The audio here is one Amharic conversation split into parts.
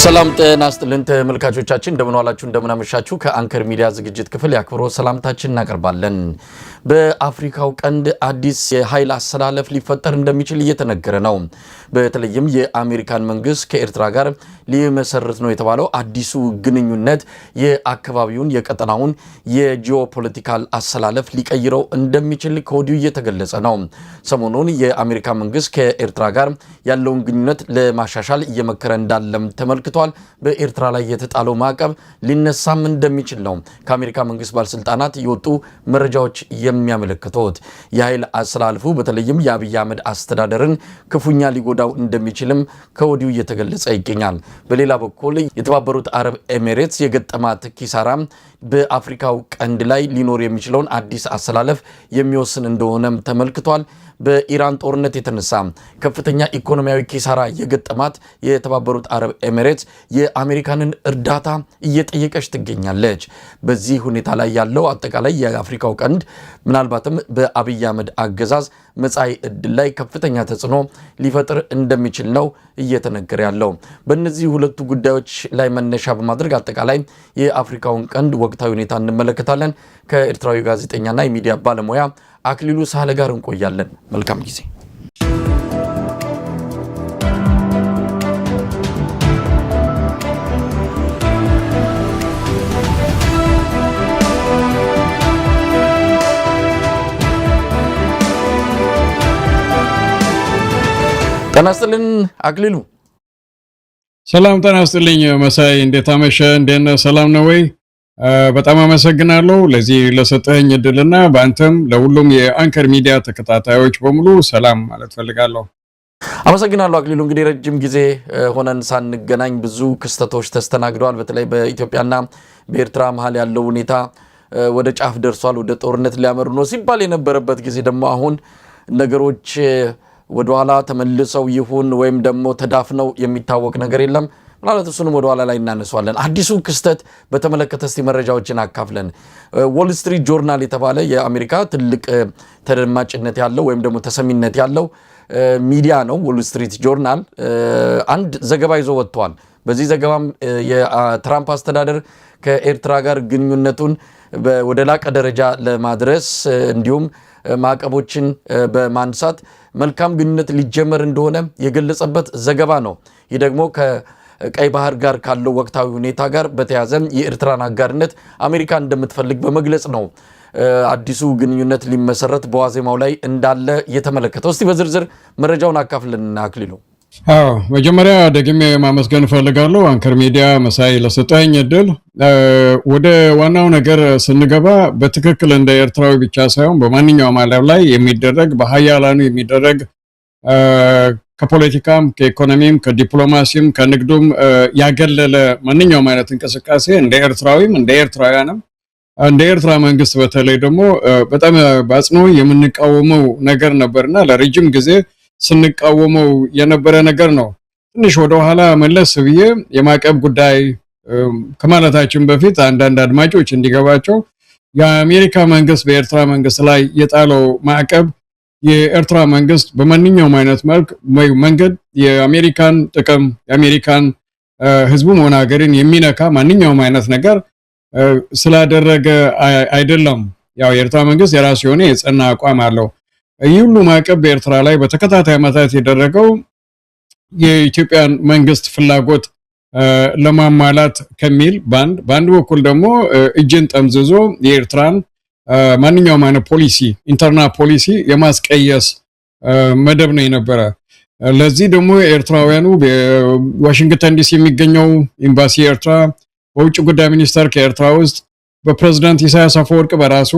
ሰላም ጤና ይስጥልን ተመልካቾቻችን እንደምን ዋላችሁ እንደምን አመሻችሁ ከአንከር ሚዲያ ዝግጅት ክፍል ያክብሮ ሰላምታችን እናቀርባለን። በአፍሪካው ቀንድ አዲስ የኃይል አሰላለፍ ሊፈጠር እንደሚችል እየተነገረ ነው። በተለይም የአሜሪካን መንግስት ከኤርትራ ጋር ሊመሰርት ነው የተባለው አዲሱ ግንኙነት የአካባቢውን የቀጠናውን የጂኦፖለቲካል አሰላለፍ ሊቀይረው እንደሚችል ከወዲሁ እየተገለጸ ነው። ሰሞኑን የአሜሪካ መንግስት ከኤርትራ ጋር ያለውን ግንኙነት ለማሻሻል እየመከረ እንዳለም ተመልክቷል። በኤርትራ ላይ የተጣለው ማዕቀብ ሊነሳም እንደሚችል ነው ከአሜሪካ መንግስት ባለስልጣናት የወጡ መረጃዎች የሚያመለክቱት። የኃይል አሰላለፉ በተለይም የአብይ አህመድ አስተዳደርን ክፉኛ ሊጎዳው እንደሚችልም ከወዲሁ እየተገለጸ ይገኛል። በሌላ በኩል የተባበሩት አረብ ኤሚሬትስ የገጠማት ኪሳራ በአፍሪካው ቀንድ ላይ ሊኖር የሚችለውን አዲስ አሰላለፍ የሚወስን እንደሆነም ተመልክቷል። በኢራን ጦርነት የተነሳ ከፍተኛ ኢኮኖሚያዊ ኪሳራ የገጠማት የተባበሩት አረብ ኤሚሬትስ የአሜሪካንን እርዳታ እየጠየቀች ትገኛለች። በዚህ ሁኔታ ላይ ያለው አጠቃላይ የአፍሪካው ቀንድ ምናልባትም በአብይ አህመድ አገዛዝ መጻኢ ዕድል ላይ ከፍተኛ ተጽዕኖ ሊፈጥር እንደሚችል ነው እየተነገረ ያለው። በእነዚህ ሁለቱ ጉዳዮች ላይ መነሻ በማድረግ አጠቃላይ የአፍሪካውን ቀንድ ወቅታዊ ሁኔታ እንመለከታለን። ከኤርትራዊ ጋዜጠኛና የሚዲያ ባለሙያ አክሊሉ ሳህለ ጋር እንቆያለን። መልካም ጊዜ። ጤና ይስጥልን አክሊሉ። ሰላም ጤና ይስጥልኝ መሳይ፣ እንዴት አመሸ? እንዴት ነህ? ሰላም ነው ወይ? በጣም አመሰግናለሁ ለዚህ ለሰጠኝ እድልና በአንተም ለሁሉም የአንከር ሚዲያ ተከታታዮች በሙሉ ሰላም ማለት ፈልጋለሁ። አመሰግናለሁ አክሊሉ። እንግዲህ ረጅም ጊዜ ሆነን ሳንገናኝ ብዙ ክስተቶች ተስተናግደዋል። በተለይ በኢትዮጵያና በኤርትራ መሀል ያለው ሁኔታ ወደ ጫፍ ደርሷል፣ ወደ ጦርነት ሊያመሩ ነው ሲባል የነበረበት ጊዜ ደግሞ አሁን ነገሮች ወደኋላ ተመልሰው ይሁን ወይም ደግሞ ተዳፍነው የሚታወቅ ነገር የለም። ምናልባት እሱንም ወደኋላ ላይ እናነሳዋለን። አዲሱ ክስተት በተመለከተ እስቲ መረጃዎችን አካፍለን። ዎል ስትሪት ጆርናል የተባለ የአሜሪካ ትልቅ ተደማጭነት ያለው ወይም ደግሞ ተሰሚነት ያለው ሚዲያ ነው። ዎል ስትሪት ጆርናል አንድ ዘገባ ይዞ ወጥቷል። በዚህ ዘገባም የትራምፕ አስተዳደር ከኤርትራ ጋር ግንኙነቱን ወደ ላቀ ደረጃ ለማድረስ እንዲሁም ማዕቀቦችን በማንሳት መልካም ግንኙነት ሊጀመር እንደሆነ የገለጸበት ዘገባ ነው። ይህ ደግሞ ከቀይ ባህር ጋር ካለው ወቅታዊ ሁኔታ ጋር በተያያዘ የኤርትራን አጋርነት አሜሪካ እንደምትፈልግ በመግለጽ ነው አዲሱ ግንኙነት ሊመሰረት በዋዜማው ላይ እንዳለ የተመለከተው። እስቲ በዝርዝር መረጃውን አካፍልና አክሊሉ። መጀመሪያ ደግሜ ማመስገን ፈልጋለሁ አንከር ሚዲያ መሳይ ለሰጠኝ እድል። ወደ ዋናው ነገር ስንገባ በትክክል እንደ ኤርትራዊ ብቻ ሳይሆን በማንኛውም ዓለም ላይ የሚደረግ በሀያላኑ የሚደረግ ከፖለቲካም ከኢኮኖሚም ከዲፕሎማሲም ከንግዱም ያገለለ ማንኛውም አይነት እንቅስቃሴ እንደ ኤርትራዊም እንደ ኤርትራውያንም እንደ ኤርትራ መንግስት በተለይ ደግሞ በጣም በአጽንኦ የምንቃወመው ነገር ነበርና ለረጅም ጊዜ ስንቃወመው የነበረ ነገር ነው። ትንሽ ወደ ኋላ መለስ ብዬ የማዕቀብ ጉዳይ ከማለታችን በፊት አንዳንድ አድማጮች እንዲገባቸው የአሜሪካ መንግስት በኤርትራ መንግስት ላይ የጣለው ማዕቀብ የኤርትራ መንግስት በማንኛውም አይነት መንገድ የአሜሪካን ጥቅም የአሜሪካን ህዝቡን ሆነ ሀገርን የሚነካ ማንኛውም አይነት ነገር ስላደረገ አይደለም። ያው የኤርትራ መንግስት የራሱ የሆነ የጸና አቋም አለው። ይህ ሁሉ ማዕቀብ በኤርትራ ላይ በተከታታይ ዓመታት የደረገው የኢትዮጵያን መንግስት ፍላጎት ለማሟላት ከሚል በአንድ በኩል ደግሞ እጅን ጠምዝዞ የኤርትራን ማንኛውም አይነት ፖሊሲ ኢንተርናል ፖሊሲ የማስቀየስ መደብ ነው የነበረ። ለዚህ ደግሞ ኤርትራውያኑ በዋሽንግተን ዲሲ የሚገኘው ኤምባሲ ኤርትራ፣ በውጭ ጉዳይ ሚኒስቴር ከኤርትራ ውስጥ በፕሬዝዳንት ኢሳያስ አፈወርቅ በራሱ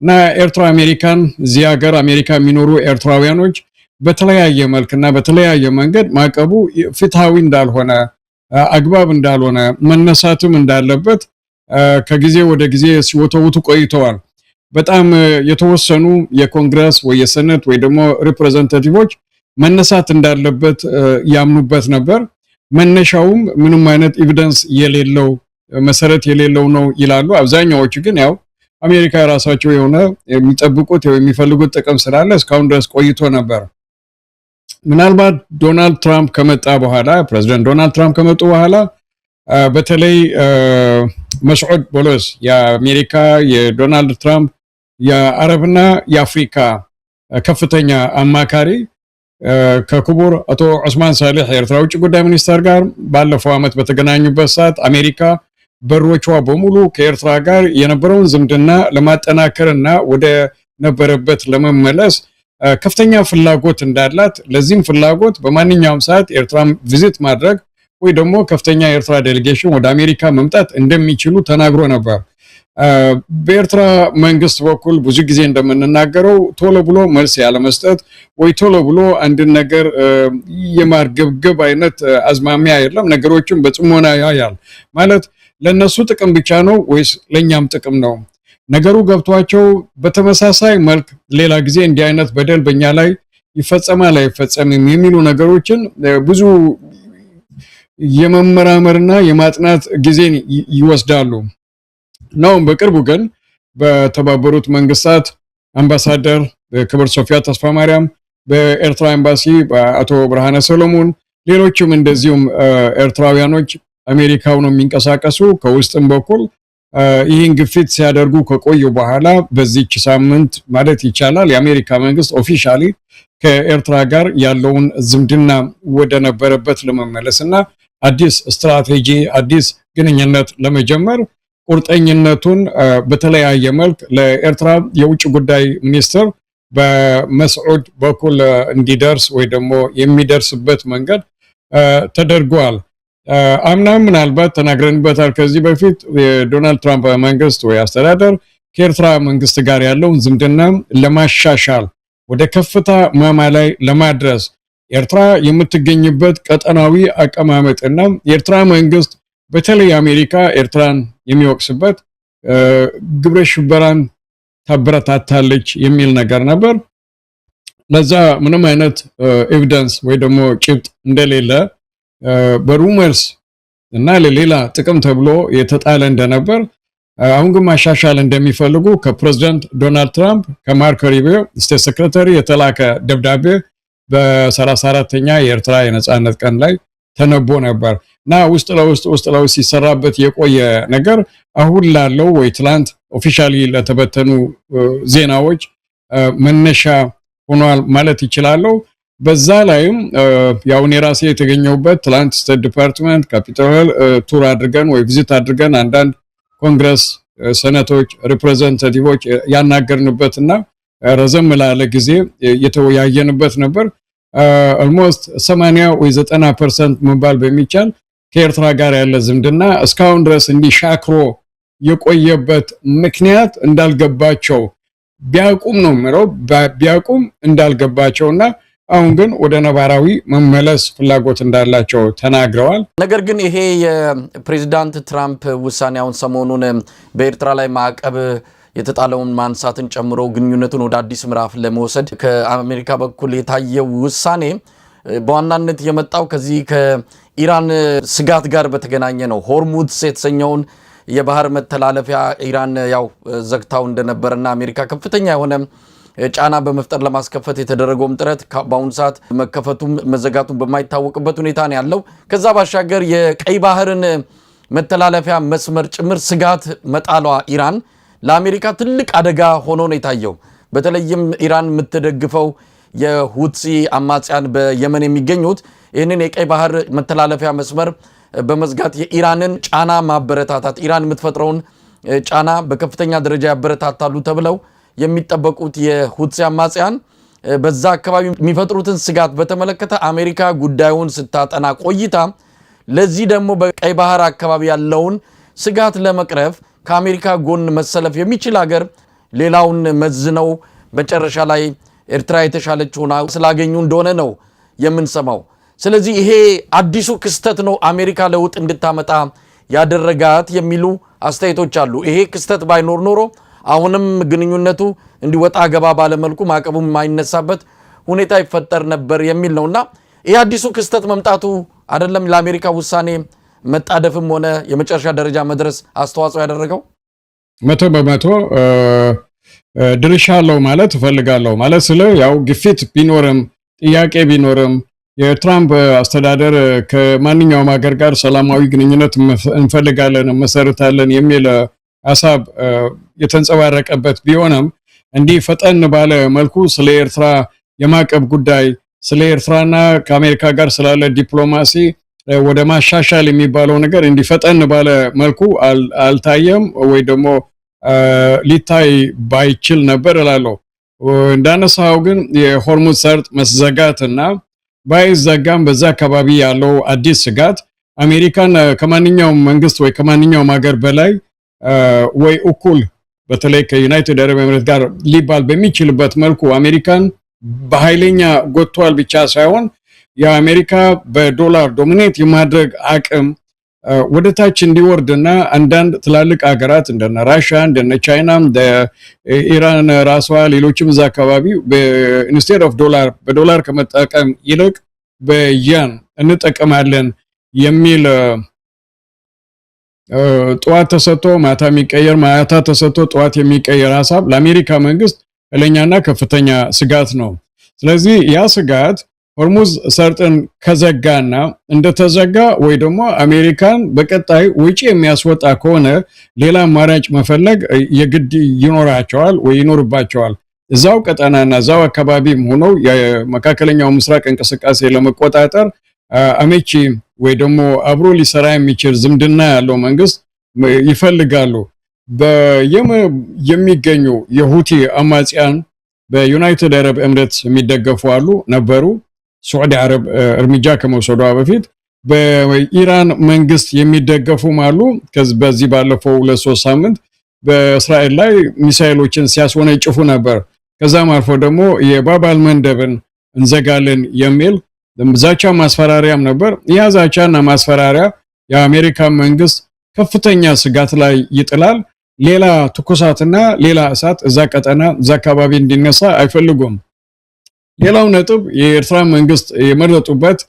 እና ኤርትራ አሜሪካን እዚህ ሀገር አሜሪካ የሚኖሩ ኤርትራውያኖች በተለያየ መልክና በተለያየ መንገድ ማዕቀቡ ፍትሃዊ እንዳልሆነ አግባብ እንዳልሆነ መነሳትም እንዳለበት ከጊዜ ወደ ጊዜ ሲወተውቱ ቆይተዋል። በጣም የተወሰኑ የኮንግረስ ወይ የሰነት ወይ ደግሞ ሪፕሬዘንታቲቮች መነሳት እንዳለበት ያምኑበት ነበር። መነሻውም ምንም አይነት ኤቪደንስ የሌለው መሰረት የሌለው ነው ይላሉ። አብዛኛዎቹ ግን ያው አሜሪካ ራሳቸው የሆነ የሚጠብቁት የሚፈልጉት ጥቅም ስላለ እስካሁን ድረስ ቆይቶ ነበር። ምናልባት ዶናልድ ትራምፕ ከመጣ በኋላ ፕሬዝዳንት ዶናልድ ትራምፕ ከመጡ በኋላ በተለይ መስዑድ ቦሎስ የአሜሪካ የዶናልድ ትራምፕ የአረብና የአፍሪካ ከፍተኛ አማካሪ ከክቡር አቶ ዑስማን ሳሊህ የኤርትራ ውጭ ጉዳይ ሚኒስተር ጋር ባለፈው ዓመት በተገናኙበት ሰዓት አሜሪካ በሮቿ በሙሉ ከኤርትራ ጋር የነበረውን ዝምድና ለማጠናከርና ወደ ነበረበት ለመመለስ ከፍተኛ ፍላጎት እንዳላት ለዚህም ፍላጎት በማንኛውም ሰዓት ኤርትራን ቪዚት ማድረግ ወይ ደግሞ ከፍተኛ የኤርትራ ዴሌጌሽን ወደ አሜሪካ መምጣት እንደሚችሉ ተናግሮ ነበር። በኤርትራ መንግስት በኩል ብዙ ጊዜ እንደምንናገረው ቶሎ ብሎ መልስ ያለመስጠት ወይ ቶሎ ብሎ አንድ ነገር የማርገብገብ አይነት አዝማሚያ የለም። ነገሮችን በጽሞና ያያል። ማለት ለነሱ ጥቅም ብቻ ነው ወይስ ለኛም ጥቅም ነው? ነገሩ ገብቷቸው በተመሳሳይ መልክ ሌላ ጊዜ እንዲህ አይነት በደል በእኛ ላይ ይፈጸማል አይፈጸምም የሚሉ ነገሮችን ብዙ የመመራመርና የማጥናት ጊዜን ይወስዳሉ። ነው በቅርቡ ግን በተባበሩት መንግስታት አምባሳደር ክብር ሶፊያ ተስፋ ማርያም፣ በኤርትራ ኤምባሲ በአቶ ብርሃነ ሰሎሞን፣ ሌሎችም እንደዚሁም ኤርትራውያኖች አሜሪካው ነው የሚንቀሳቀሱ ከውስጥም በኩል ይህን ግፊት ሲያደርጉ ከቆዩ በኋላ በዚህች ሳምንት ማለት ይቻላል የአሜሪካ መንግስት ኦፊሻሊ ከኤርትራ ጋር ያለውን ዝምድና ወደ ነበረበት ለመመለስና አዲስ ስትራቴጂ አዲስ ግንኙነት ለመጀመር ቁርጠኝነቱን በተለያየ መልክ ለኤርትራ የውጭ ጉዳይ ሚኒስትር በመስዑድ በኩል እንዲደርስ ወይ ደግሞ የሚደርስበት መንገድ ተደርጓል። አምናም ምናልባት ተናግረንበታል ከዚህ በፊት የዶናልድ ትራምፕ መንግስት ወይ አስተዳደር ከኤርትራ መንግስት ጋር ያለውን ዝምድና ለማሻሻል ወደ ከፍታ ማማ ላይ ለማድረስ ኤርትራ የምትገኝበት ቀጠናዊ አቀማመጥና የኤርትራ መንግስት በተለይ አሜሪካ ኤርትራን የሚወቅስበት ግብረ ሽበራን ታበረታታለች የሚል ነገር ነበር። ለዛ ምንም አይነት ኤቪደንስ ወይ ደግሞ ጭብጥ እንደሌለ በሩመርስ እና ለሌላ ጥቅም ተብሎ የተጣለ እንደነበር አሁን ግን ማሻሻል እንደሚፈልጉ ከፕሬዝዳንት ዶናልድ ትራምፕ ከማርኮ ሩቢዮ ስቴት ሴክሬታሪ የተላከ ደብዳቤ በ34ኛ የኤርትራ የነጻነት ቀን ላይ ተነቦ ነበር እና ውስጥ ለውስጥ ሲሰራበት የቆየ ነገር አሁን ላለው ወይ ትላንት ኦፊሻሊ ለተበተኑ ዜናዎች መነሻ ሆኗል ማለት ይችላልው። በዛ ላይም ያው እኔ ራሴ የተገኘሁበት ትላንት ስቴት ዲፓርትመንት ካፒታል ቱር አድርገን ወይ ቪዚት አድርገን አንዳንድ ኮንግረስ ሴኔቶች ሪፕሬዘንታቲቮች ያናገርንበትና ረዘም ላለ ጊዜ የተወያየንበት ነበር። ኦልሞስት 80 ወይ 90% መባል በሚቻል ከኤርትራ ጋር ያለ ዝምድና እስካሁን ድረስ እንዲሻክሮ የቆየበት ምክንያት እንዳልገባቸው ቢያቁም ነው ምረው ቢያቁም እንዳልገባቸውና አሁን ግን ወደ ነባራዊ መመለስ ፍላጎት እንዳላቸው ተናግረዋል። ነገር ግን ይሄ የፕሬዝዳንት ትራምፕ ውሳኔውን ሰሞኑን በኤርትራ ላይ ማዕቀብ የተጣለውን ማንሳትን ጨምሮ ግንኙነቱን ወደ አዲስ ምዕራፍ ለመውሰድ ከአሜሪካ በኩል የታየው ውሳኔ በዋናነት የመጣው ከዚህ ከኢራን ስጋት ጋር በተገናኘ ነው። ሆርሙዝ የተሰኘውን የባህር መተላለፊያ ኢራን ያው ዘግታው እንደነበረና አሜሪካ ከፍተኛ የሆነ ጫና በመፍጠር ለማስከፈት የተደረገውም ጥረት በአሁኑ ሰዓት መከፈቱም መዘጋቱም በማይታወቅበት ሁኔታ ነው ያለው። ከዛ ባሻገር የቀይ ባህርን መተላለፊያ መስመር ጭምር ስጋት መጣሏ ኢራን ለአሜሪካ ትልቅ አደጋ ሆኖ ነው የታየው። በተለይም ኢራን የምትደግፈው የሁቲ አማጽያን በየመን የሚገኙት ይህንን የቀይ ባህር መተላለፊያ መስመር በመዝጋት የኢራንን ጫና ማበረታታት ኢራን የምትፈጥረውን ጫና በከፍተኛ ደረጃ ያበረታታሉ ተብለው የሚጠበቁት የሁቲ አማጽያን በዛ አካባቢ የሚፈጥሩትን ስጋት በተመለከተ አሜሪካ ጉዳዩን ስታጠና ቆይታ ለዚህ ደግሞ በቀይ ባህር አካባቢ ያለውን ስጋት ለመቅረፍ ከአሜሪካ ጎን መሰለፍ የሚችል ሀገር ሌላውን መዝነው መጨረሻ ላይ ኤርትራ የተሻለች ሆና ስላገኙ እንደሆነ ነው የምንሰማው። ስለዚህ ይሄ አዲሱ ክስተት ነው አሜሪካ ለውጥ እንድታመጣ ያደረጋት የሚሉ አስተያየቶች አሉ። ይሄ ክስተት ባይኖር ኖሮ አሁንም ግንኙነቱ እንዲወጣ ገባ ባለመልኩ ማዕቀቡም የማይነሳበት ሁኔታ ይፈጠር ነበር የሚል ነውና ይሄ አዲሱ ክስተት መምጣቱ አይደለም ለአሜሪካ ውሳኔ መጣደፍም ሆነ የመጨረሻ ደረጃ መድረስ አስተዋጽኦ ያደረገው 100% ድርሻ አለው ማለት እፈልጋለሁ። ማለት ስለ ያው ግፊት ቢኖርም ጥያቄ ቢኖርም የትራምፕ አስተዳደር ከማንኛውም ሀገር ጋር ሰላማዊ ግንኙነት እንፈልጋለን መሰረታለን የሚል ሐሳብ የተንጸባረቀበት ቢሆንም እንዲህ ፈጠን ባለ መልኩ ስለ ኤርትራ የማዕቀብ ጉዳይ ስለ ኤርትራና ከአሜሪካ ጋር ስላለ ዲፕሎማሲ ወደ ማሻሻል የሚባለው ነገር እንዲህ ፈጠን ባለ መልኩ አልታየም ወይ ደግሞ ሊታይ ባይችል ነበር እላለሁ። እንዳነሳው ግን የሆርሙዝ ሰርጥ መዘጋትና ባይዘጋም በዛ አካባቢ ያለው አዲስ ስጋት አሜሪካን ከማንኛውም መንግስት ወይ ከማንኛውም ሀገር በላይ ወይ እኩል በተለይ ከዩናይትድ አረብ ኤሚሬት ጋር ሊባል በሚችልበት መልኩ አሜሪካን በኃይለኛ ጎትቷል ብቻ ሳይሆን የአሜሪካ በዶላር ዶሚኔት የማድረግ አቅም ወደታች እንዲወርድና አንዳንድ ትላልቅ ሀገራት እንደነ ራሽያ እንደነ ቻይና እንደ ኢራን ራሷ ሌሎችም እዛ አካባቢ ኢንስቴድ ኦፍ በዶላር ከመጠቀም ይልቅ በያን እንጠቀማለን የሚል ጠዋት ተሰጥቶ ማታ የሚቀየር ማታ ተሰጥቶ ጠዋት የሚቀየር ሐሳብ ለአሜሪካ መንግስት ለኛና ከፍተኛ ስጋት ነው። ስለዚህ ያ ስጋት ሆርሙዝ ሰርጥን ከዘጋና እንደተዘጋ ወይ ደግሞ አሜሪካን በቀጣይ ውጪ የሚያስወጣ ከሆነ ሌላ አማራጭ መፈለግ የግድ ይኖራቸዋል ወይ ይኖርባቸዋል። እዛው ቀጠናና እዛው አካባቢም ሆነው የመካከለኛው ምስራቅ እንቅስቃሴ ለመቆጣጠር አመቺ ወይ ደግሞ አብሮ ሊሰራ የሚችል ዝምድና ያለው መንግስት ይፈልጋሉ። በየመን የሚገኙ የሁቲ አማጽያን በዩናይትድ አረብ ኤሚሬትስ የሚደገፉ አሉ ነበሩ። ሳዑዲ አረብ እርምጃ ከመውሰዷ በፊት በኢራን መንግስት የሚደገፉም አሉ። በዚህ ባለፈው 2-3 ሳምንት በእስራኤል ላይ ሚሳኤሎችን ሲያስወነጭፉ ነበር። ከዛም አልፎ ደግሞ የባባል መንደብን እንዘጋለን የሚል ዛቻ ማስፈራሪያም ነበር። ያ ዛቻና ማስፈራሪያ የአሜሪካ መንግስት ከፍተኛ ስጋት ላይ ይጥላል። ሌላ ትኩሳትና ሌላ እሳት እዛ ቀጠና እዛ አካባቢ እንዲነሳ አይፈልጉም። ሌላው ነጥብ የኤርትራ መንግስት የመረጡበት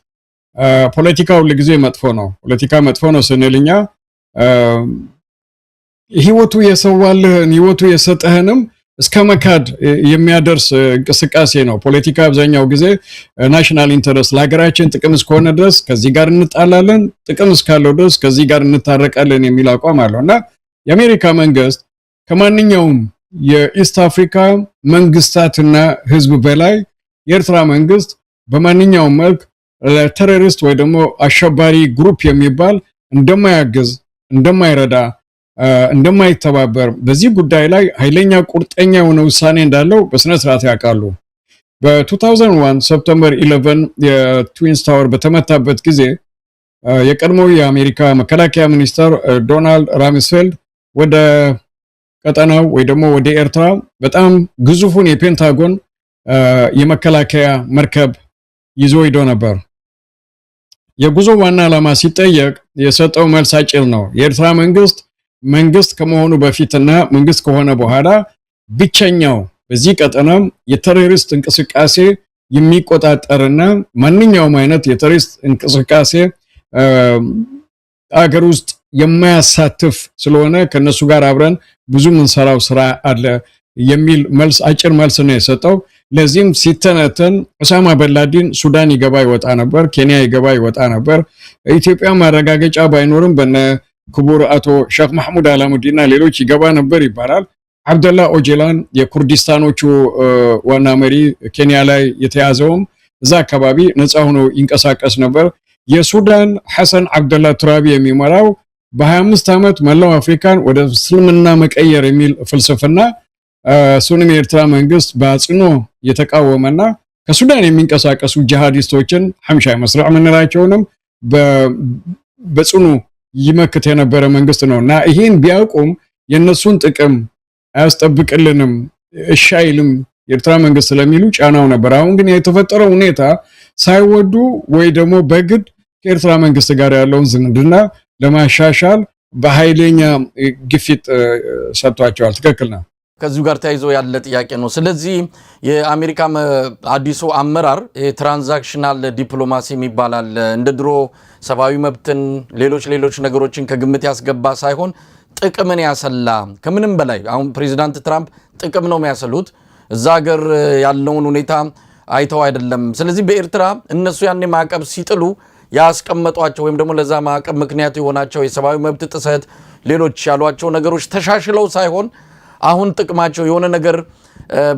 ፖለቲካው ለጊዜ መጥፎ ነው። ፖለቲካ መጥፎ ነው ስንልኛ ህይወቱ የሰዋልህን ህይወቱ የሰጠህንም እስከ መካድ የሚያደርስ እንቅስቃሴ ነው። ፖለቲካ አብዛኛው ጊዜ ናሽናል ኢንተረስት ለሀገራችን ጥቅም እስከሆነ ድረስ ከዚህ ጋር እንጣላለን፣ ጥቅም እስካለው ድረስ ከዚህ ጋር እንታረቃለን የሚል አቋም አለውና የአሜሪካ መንግስት ከማንኛውም የኢስት አፍሪካ መንግስታትና ህዝብ በላይ የኤርትራ መንግስት በማንኛውም መልክ ለቴሮሪስት ወይ ደግሞ አሸባሪ ግሩፕ የሚባል እንደማያግዝ እንደማይረዳ እንደማይተባበር በዚህ ጉዳይ ላይ ኃይለኛ ቁርጠኛ የሆነ ውሳኔ እንዳለው በስነ ስርዓት ያውቃሉ። በ2001 ሰፕተምበር 11 የትዊንስ ታወር በተመታበት ጊዜ የቀድሞው የአሜሪካ መከላከያ ሚኒስትር ዶናልድ ራምስፌልድ ወደ ቀጠናው ወይ ደግሞ ወደ ኤርትራ በጣም ግዙፉን የፔንታጎን የመከላከያ መርከብ ይዞ ሄዶ ነበር። የጉዞ ዋና ዓላማ ሲጠየቅ የሰጠው መልስ አጭር ነው። የኤርትራ መንግስት ከመሆኑ በፊትና መንግስት ከሆነ በኋላ ብቸኛው በዚህ ቀጠና የቴሮሪስት እንቅስቃሴ የሚቆጣጠርና ማንኛውም አይነት የቴሮሪስት እንቅስቃሴ አገር ውስጥ የማያሳትፍ ስለሆነ ከነሱ ጋር አብረን ብዙ ምንሰራው ስራ አለ የሚል መልስ አጭር መልስ ነው የሰጠው። ለዚህም ሲተነተን ኡሳማ በላዲን ሱዳን ይገባ ይወጣ ነበር፣ ኬንያ ይገባ ይወጣ ነበር። ኢትዮጵያ ማረጋገጫ ባይኖርም በነ ክቡር አቶ ሼክ መሐሙድ አላሙዲና ሌሎች ይገባ ነበር ይባላል። አብደላ ኦጀላን የኩርዲስታኖቹ ዋና መሪ ኬንያ ላይ የተያዘውም እዛ አካባቢ ነፃ ሆኖ ይንቀሳቀስ ነበር። የሱዳን ሐሰን አብደላ ቱራቢ የሚመራው በ25 ዓመት መላው አፍሪካን ወደ እስልምና መቀየር የሚል ፍልስፍና ሱንም የኤርትራ መንግስት በአጽኖ የተቃወመና ከሱዳን የሚንቀሳቀሱ ጂሃዲስቶችን ሐምሻ መስራዕ ምንላቸውንም በጽኑ ይመክት የነበረ መንግስት ነውና ይሄን ቢያውቁም የነሱን ጥቅም አያስጠብቅልንም እሻይልም የኤርትራ መንግስት ስለሚሉ ጫናው ነበር። አሁን ግን የተፈጠረው ሁኔታ ሳይወዱ ወይ ደግሞ በግድ ከኤርትራ መንግስት ጋር ያለውን ዝምድና ለማሻሻል በኃይለኛ ግፊት ሰጥቷቸዋል። ትክክል ነው። ከዚሁ ጋር ተያይዞ ያለ ጥያቄ ነው። ስለዚህ የአሜሪካ አዲሱ አመራር ትራንዛክሽናል ዲፕሎማሲ የሚባላል እንደ ድሮ ሰብአዊ መብትን ሌሎች ነገሮችን ከግምት ያስገባ ሳይሆን ጥቅምን ያሰላ ከምንም በላይ አሁን ፕሬዚዳንት ትራምፕ ጥቅም ነው የሚያሰሉት። እዛ ሀገር ያለውን ሁኔታ አይተው አይደለም። ስለዚህ በኤርትራ እነሱ ያኔ ማዕቀብ ሲጥሉ ያስቀመጧቸው ወይም ደግሞ ለዛ ማዕቀብ ምክንያት የሆናቸው የሰብአዊ መብት ጥሰት ሌሎች ያሏቸው ነገሮች ተሻሽለው ሳይሆን አሁን ጥቅማቸው የሆነ ነገር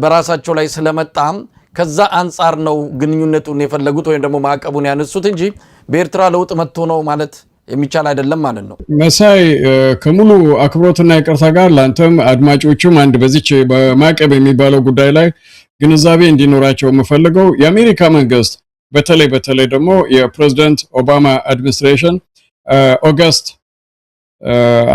በራሳቸው ላይ ስለመጣም ከዛ አንፃር ነው ግንኙነቱን የፈለጉት ወይም ደግሞ ማዕቀቡን ያነሱት እንጂ በኤርትራ ለውጥ መጥቶ ነው ማለት የሚቻል አይደለም ማለት ነው። መሳይ ከሙሉ አክብሮትና ይቅርታ ጋር ላንተም አድማጮቹም አንድ በዚች በማዕቀብ የሚባለው ጉዳይ ላይ ግንዛቤ እንዲኖራቸው የምፈልገው የአሜሪካ መንግስት በተለይ ደግሞ የፕሬዝዳንት ኦባማ አድሚኒስትሬሽን ኦገስት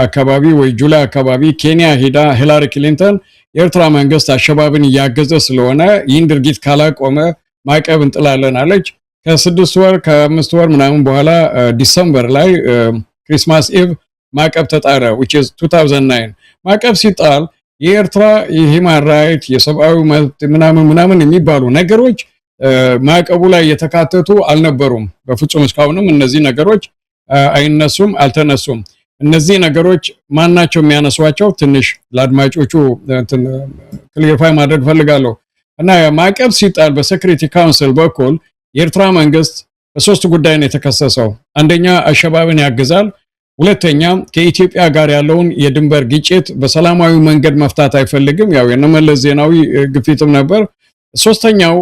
አካባቢ ወይ ጁላይ አካባቢ ኬንያ ሄዳ ሂላሪ ክሊንተን የኤርትራ መንግስት አሸባብን እያገዘ ስለሆነ ይህን ድርጊት ካላቆመ ማዕቀብ እንጥላለን አለች። ከ6 ወር ከ5 ወር ምናምን በኋላ ዲሰምበር ላይ ክሪስማስ ኢቭ ማዕቀብ ተጣረ which is 2009 ማዕቀብ ሲጣል የኤርትራ የሂውማን ራይት የሰብአዊ መብት ምናምን የሚባሉ ነገሮች ማዕቀቡ ላይ የተካተቱ አልነበሩም በፍጹም። እስካሁንም እነዚህ ነገሮች አይነሱም አልተነሱም። እነዚህ ነገሮች ማናቸው የሚያነሷቸው ትንሽ ለአድማጮቹ ክሊሪፋይ ማድረግ ፈልጋለሁ። እና ማዕቀብ ሲጣል በሴኩሪቲ ካውንስል በኩል የኤርትራ መንግስት በሶስት ጉዳይ ነው የተከሰሰው። አንደኛ አሸባብን ያግዛል፣ ሁለተኛ ከኢትዮጵያ ጋር ያለውን የድንበር ግጭት በሰላማዊ መንገድ መፍታት አይፈልግም፣ ያው የነመለስ ዜናዊ ግፊትም ነበር። ሶስተኛው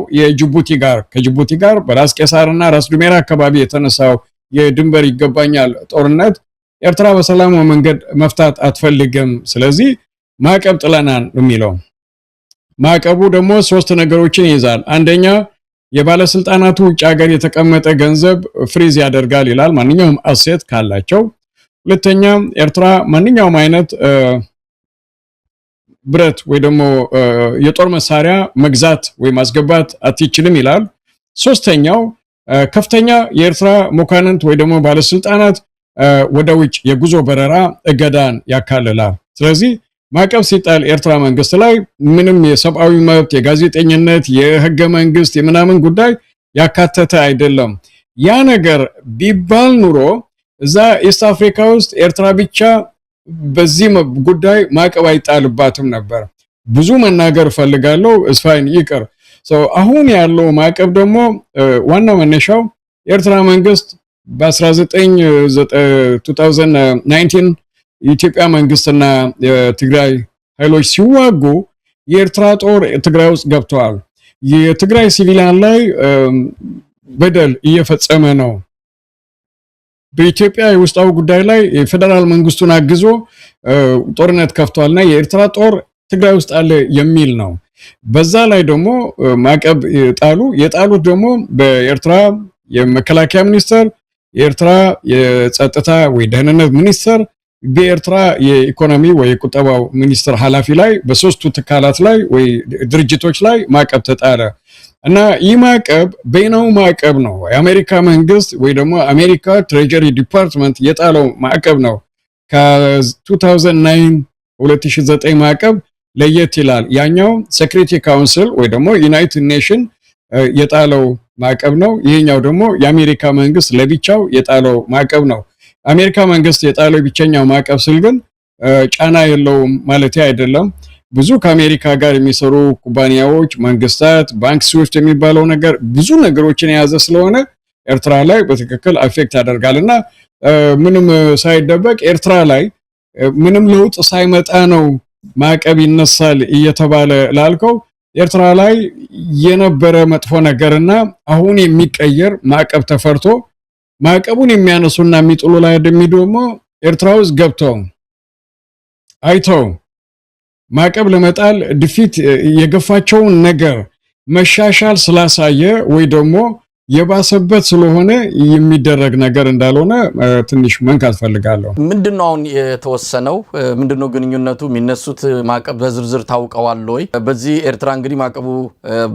ከጅቡቲ ጋር በራስ ቄሳርና ራስ ዱሜራ አካባቢ የተነሳው የድንበር ይገባኛል ጦርነት ኤርትራ በሰላማዊ መንገድ መፍታት አትፈልግም፣ ስለዚህ ማዕቀብ ጥለናል የሚለው። ማዕቀቡ ደግሞ ሶስት ነገሮችን ይይዛል። አንደኛ የባለስልጣናቱ ውጭ ሀገር የተቀመጠ ገንዘብ ፍሪዝ ያደርጋል ይላል ማንኛውም አሴት ካላቸው። ሁለተኛ ኤርትራ ማንኛውም አይነት ብረት ወይ ደግሞ የጦር መሳሪያ መግዛት ወይ ማስገባት አትችልም ይላል። ሶስተኛው ከፍተኛ የኤርትራ መኳንንት ወይ ደግሞ ባለስልጣናት ወደ ውጭ የጉዞ በረራ እገዳን ያካልላል። ስለዚህ ማዕቀብ ሲጣል ኤርትራ መንግስት ላይ ምንም የሰብአዊ መብት የጋዜጠኝነት የህገ መንግስት የምናምን ጉዳይ ያካተተ አይደለም። ያ ነገር ቢባል ኑሮ እዛ ኢስት አፍሪካ ውስጥ ኤርትራ ብቻ በዚህ ጉዳይ ማዕቀብ አይጣልባትም ነበር። ብዙ መናገር ፈልጋለሁ፣ እስፋይን ይቅር። አሁን ያለው ማዕቀብ ደግሞ ዋናው መነሻው የኤርትራ መንግስት በ2019 የኢትዮጵያ መንግስትና የትግራይ ኃይሎች ሲዋጉ የኤርትራ ጦር ትግራይ ውስጥ ገብተዋል። የትግራይ ሲቪሊያን ላይ በደል እየፈጸመ ነው። በኢትዮጵያ የውስጣዊ ጉዳይ ላይ የፌደራል መንግስቱን አግዞ ጦርነት ከፍቷልና የኤርትራ ጦር ትግራይ ውስጥ አለ የሚል ነው። በዛ ላይ ደግሞ ማዕቀብ የጣሉት ደግሞ በኤርትራ የመከላከያ ሚኒስተር፣ የኤርትራ የጸጥታ ወይ ደህንነት ሚኒስተር፣ በኤርትራ የኢኮኖሚ ወይ ቁጠባው ሚኒስተር ኃላፊ ላይ በሶስቱ ተካላት ላይ ወይ ድርጅቶች ላይ ማዕቀብ ተጣለ እና ይህ ማዕቀብ በይናው ማዕቀብ ነው። የአሜሪካ መንግስት ወይ ደግሞ አሜሪካ ትሬጀሪ ዲፓርትመንት የጣለው ማዕቀብ ነው። ከ2009 ማዕቀብ ለየት ይላል። ያኛው ሴኩሪቲ ካውንስል ወይ ደግሞ ዩናይትድ ኔሽን የጣለው ማዕቀብ ነው። ይሄኛው ደግሞ የአሜሪካ መንግስት ለብቻው የጣለው ማዕቀብ ነው። አሜሪካ መንግስት የጣለው ብቸኛው ማዕቀብ ስል ግን ጫና የለውም ማለት አይደለም። ብዙ ከአሜሪካ ጋር የሚሰሩ ኩባንያዎች፣ መንግስታት፣ ባንክ ስዊፍት የሚባለው ነገር ብዙ ነገሮችን የያዘ ስለሆነ ኤርትራ ላይ በትክክል አፌክት ያደርጋልና ምንም ሳይደበቅ ኤርትራ ላይ ምንም ለውጥ ሳይመጣ ነው ማዕቀብ ይነሳል እየተባለ ላልከው ኤርትራ ላይ የነበረ መጥፎ ነገርና አሁን የሚቀየር ማዕቀብ ተፈርቶ ማዕቀቡን የሚያነሱና የሚጥሉ ላይ ደግሞ ኤርትራ ውስጥ ገብተው አይተው ማዕቀብ ለመጣል ድፊት የገፋቸውን ነገር መሻሻል ስላሳየ ወይ ደግሞ የባሰበት ስለሆነ የሚደረግ ነገር እንዳልሆነ ትንሽ መንካት ፈልጋለሁ። ምንድነው አሁን የተወሰነው? ምንድነው ግንኙነቱ? የሚነሱት ማዕቀብ በዝርዝር ታውቀዋል ወይ? በዚህ ኤርትራ እንግዲህ ማዕቀቡ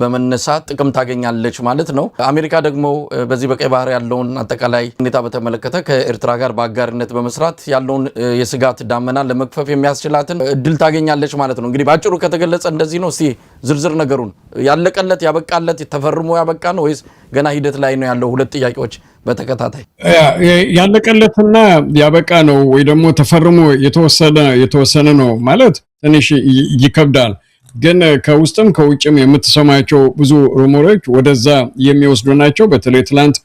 በመነሳት ጥቅም ታገኛለች ማለት ነው። አሜሪካ ደግሞ በዚህ በቀይ ባህር ያለውን አጠቃላይ ሁኔታ በተመለከተ ከኤርትራ ጋር በአጋርነት በመስራት ያለውን የስጋት ዳመና ለመክፈፍ የሚያስችላትን እድል ታገኛለች ማለት ነው። እንግዲህ ባጭሩ ከተገለጸ እንደዚህ ነው። እስቲ ዝርዝር ነገሩን ያለቀለት ያበቃለት ተፈርሞ ያበቃ ነው ወይስ ገና ሂደት ላይ ነው ያለው? ሁለት ጥያቄዎች በተከታታይ። ያለቀለትና ያበቃ ነው ወይ ደግሞ ተፈርሞ የተወሰነ ነው ማለት ትንሽ ይከብዳል። ግን ከውስጥም ከውጭም የምትሰማቸው ብዙ ሩሞሮች ወደዛ የሚወስዱ ናቸው። በተለይ ትላንት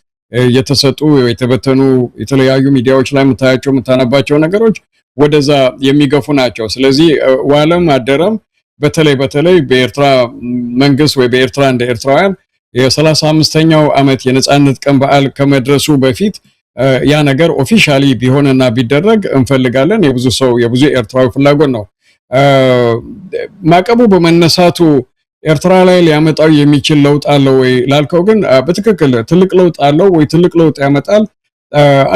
የተሰጡ የተበተኑ የተለያዩ ሚዲያዎች ላይ የምታያቸው የምታነባቸው ነገሮች ወደዛ የሚገፉ ናቸው። ስለዚህ ዋለም አደረም በተለይ በኤርትራ መንግስት ወይ በኤርትራ እንደ ኤርትራውያን የ35ኛው ዓመት የነጻነት ቀን በዓል ከመድረሱ በፊት ያ ነገር ኦፊሻሊ ቢሆንና ቢደረግ እንፈልጋለን። የብዙ ኤርትራዊ ፍላጎት ነው። ማዕቀቡ በመነሳቱ ኤርትራ ላይ ሊያመጣው የሚችል ለውጥ አለ ወይ ላልከው ግን በትክክል ትልቅ ለውጥ አለው ወይ ትልቅ ለውጥ ያመጣል።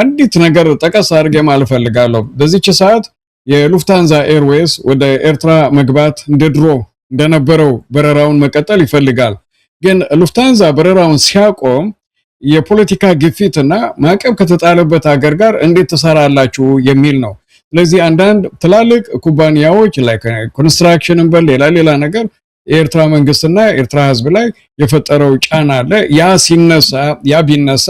አንዲት ነገር ጠቀስ አድርጌ ማለት ፈልጋለሁ። በዚህች ሰዓት የሉፍታንዛ ኤርዌይስ ወደ ኤርትራ መግባት እንደድሮ እንደነበረው በረራውን መቀጠል ይፈልጋል። ግን ሉፍታንዛ በረራውን ሲያቆም የፖለቲካ ግፊትና ማዕቀብ ከተጣለበት ሀገር ጋር እንዴት ተሰራላችሁ የሚል ነው። ስለዚህ አንዳንድ ትላልቅ ኩባንያዎች ላይ ኮንስትራክሽንን ሌላ ነገር የኤርትራ መንግስትና ኤርትራ ህዝብ ላይ የፈጠረው ጫና አለ። ያ ቢነሳ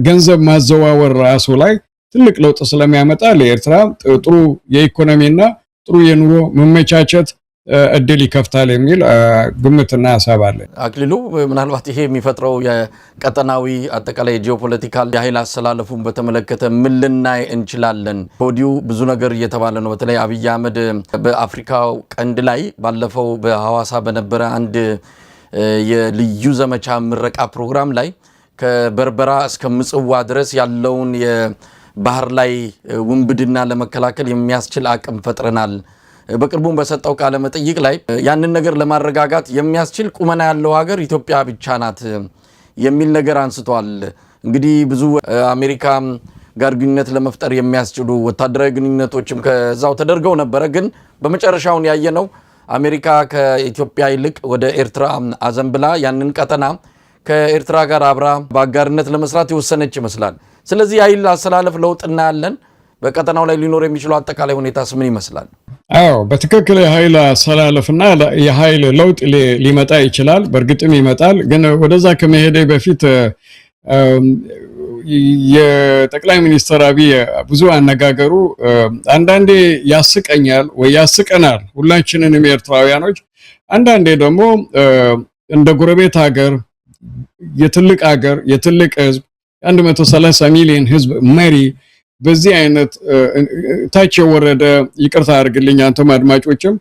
ገንዘብ ማዘዋወር ራሱ ላይ ትልቅ ለውጥ ስለሚያመጣ ለኤርትራ ጥሩ የኢኮኖሚና ጥሩ የኑሮ መመቻቸት እድል ይከፍታል የሚል ግምትና ሐሳብ አለ። አክሊሉ ምናልባት ይሄ የሚፈጥረው የቀጠናዊ አጠቃላይ ጂኦፖለቲካል የኃይል አሰላለፉን በተመለከተ ምን ልናይ እንችላለን? ከወዲሁ ብዙ ነገር እየተባለ ነው። በተለይ አብይ አህመድ በአፍሪካው ቀንድ ላይ ባለፈው በሐዋሳ በነበረ አንድ የልዩ ዘመቻ ምረቃ ፕሮግራም ላይ ከበርበራ እስከ ምጽዋ ድረስ ያለውን የባህር ላይ ውንብድና ለመከላከል የሚያስችል አቅም ፈጥረናል። በቅርቡም በሰጠው ቃለ መጠይቅ ላይ ያንን ነገር ለማረጋጋት የሚያስችል ቁመና ያለው ሀገር ኢትዮጵያ ብቻ ናት የሚል ነገር አንስቷል። እንግዲህ ብዙ አሜሪካ ጋር ግንኙነት ለመፍጠር የሚያስችሉ ወታደራዊ ግንኙነቶችም ከዛው ተደርገው ነበረ። ግን በመጨረሻውን ያየነው አሜሪካ ከኢትዮጵያ ይልቅ ወደ ኤርትራ አዘንብላ ያንን ቀጠና ከኤርትራ ጋር አብራ በአጋርነት ለመስራት የወሰነች ይመስላል። ስለዚህ የኃይል አሰላለፍ ለውጥ እናያለን። በቀጠናው ላይ ሊኖር የሚችለው አጠቃላይ ሁኔታስ ምን ይመስላል? አዎ በትክክል የኃይል አሰላለፍና የኃይል ለውጥ ሊመጣ ይችላል። በእርግጥም ይመጣል። ግን ወደዛ ከመሄዴ በፊት የጠቅላይ ሚኒስትር አብይ ብዙ አነጋገሩ አንዳንዴ ያስቀኛል ወይ ያስቀናል ሁላችንንም ኤርትራውያኖች። አንዳንዴ ደግሞ እንደ ጎረቤት ሀገር የትልቅ ህዝብ 130 ሚሊዮን ህዝብ መሪ በዚህ አይነት ታች የወረደ ይቅርታ አድርግልኝ አንተም አድማጮችም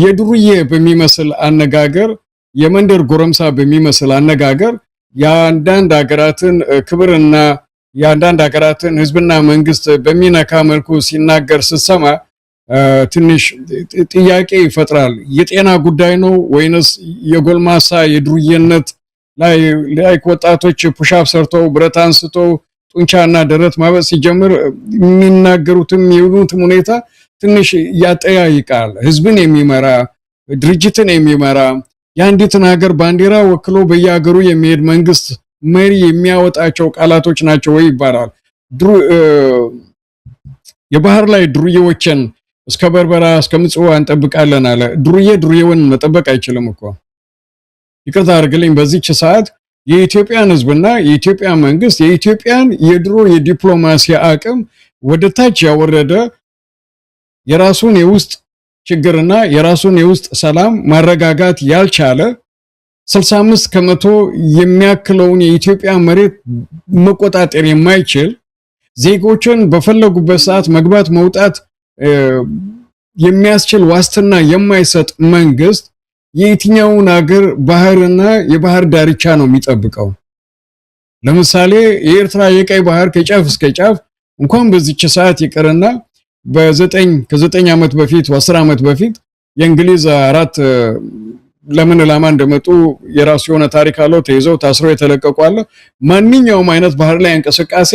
የዱርዬ በሚመስል አነጋገር የመንደር ጎረምሳ በሚመስል አነጋገር የአንዳንድ ሀገራትን ክብርና የአንዳንድ ሀገራትን ህዝብና መንግስት በሚነካ መልኩ ሲናገር ስትሰማ ትንሽ ጥያቄ ይፈጥራል። የጤና ጉዳይ ነው ወይንስ የጎልማሳ የዱርዬነት ላይ ወጣቶች ፑሻፕ ሰርተው ብረት አንስተው ጡንቻና ደረት ማበስ ሲጀምር የሚናገሩትም የሆኑትም ሁኔታ ትንሽ ያጠያይቃል። ህዝብን የሚመራ ድርጅትን የሚመራ የአንዲትን ሀገር ባንዲራ ወክሎ በየሀገሩ የሚሄድ መንግስት መሪ የሚያወጣቸው ቃላቶች ናቸው ወይ ይባላል። የባህር ላይ ዱርዬዎችን እስከ በርበራ እስከ ምጽዋ እንጠብቃለን አለ። ዱርዬውን መጠበቅ አይችልም እኮ። ይቅርታ አድርግልኝ በዚህች ሰዓት የኢትዮጵያን ህዝብና የኢትዮጵያ መንግስት የኢትዮጵያን የድሮ የዲፕሎማሲ አቅም ወደ ታች ያወረደ የራሱን የውስጥ ችግርና የራሱን የውስጥ ሰላም ማረጋጋት ያልቻለ 65% የሚያክለውን የኢትዮጵያ መሬት መቆጣጠር የማይችል ዜጎችን በፈለጉበት ሰዓት መግባት መውጣት የሚያስችል ዋስትና የማይሰጥ መንግስት የትኛውን ሀገር ባህርና የባህር ዳርቻ ነው የሚጠብቀው? ለምሳሌ የኤርትራ የቀይ ባህር ከጫፍ እስከ ጫፍ እንኳን በዚህች ሰዓት ይቀርና ከ9 ዓመት በፊት 10 ዓመት በፊት የእንግሊዝ 4 ለምን ላማ እንደመጡ የራሱ የሆነ ታሪክ አለው። ተይዘው ታስረው የተለቀቁ አለ። ማንኛውም አይነት ባህር ላይ እንቅስቃሴ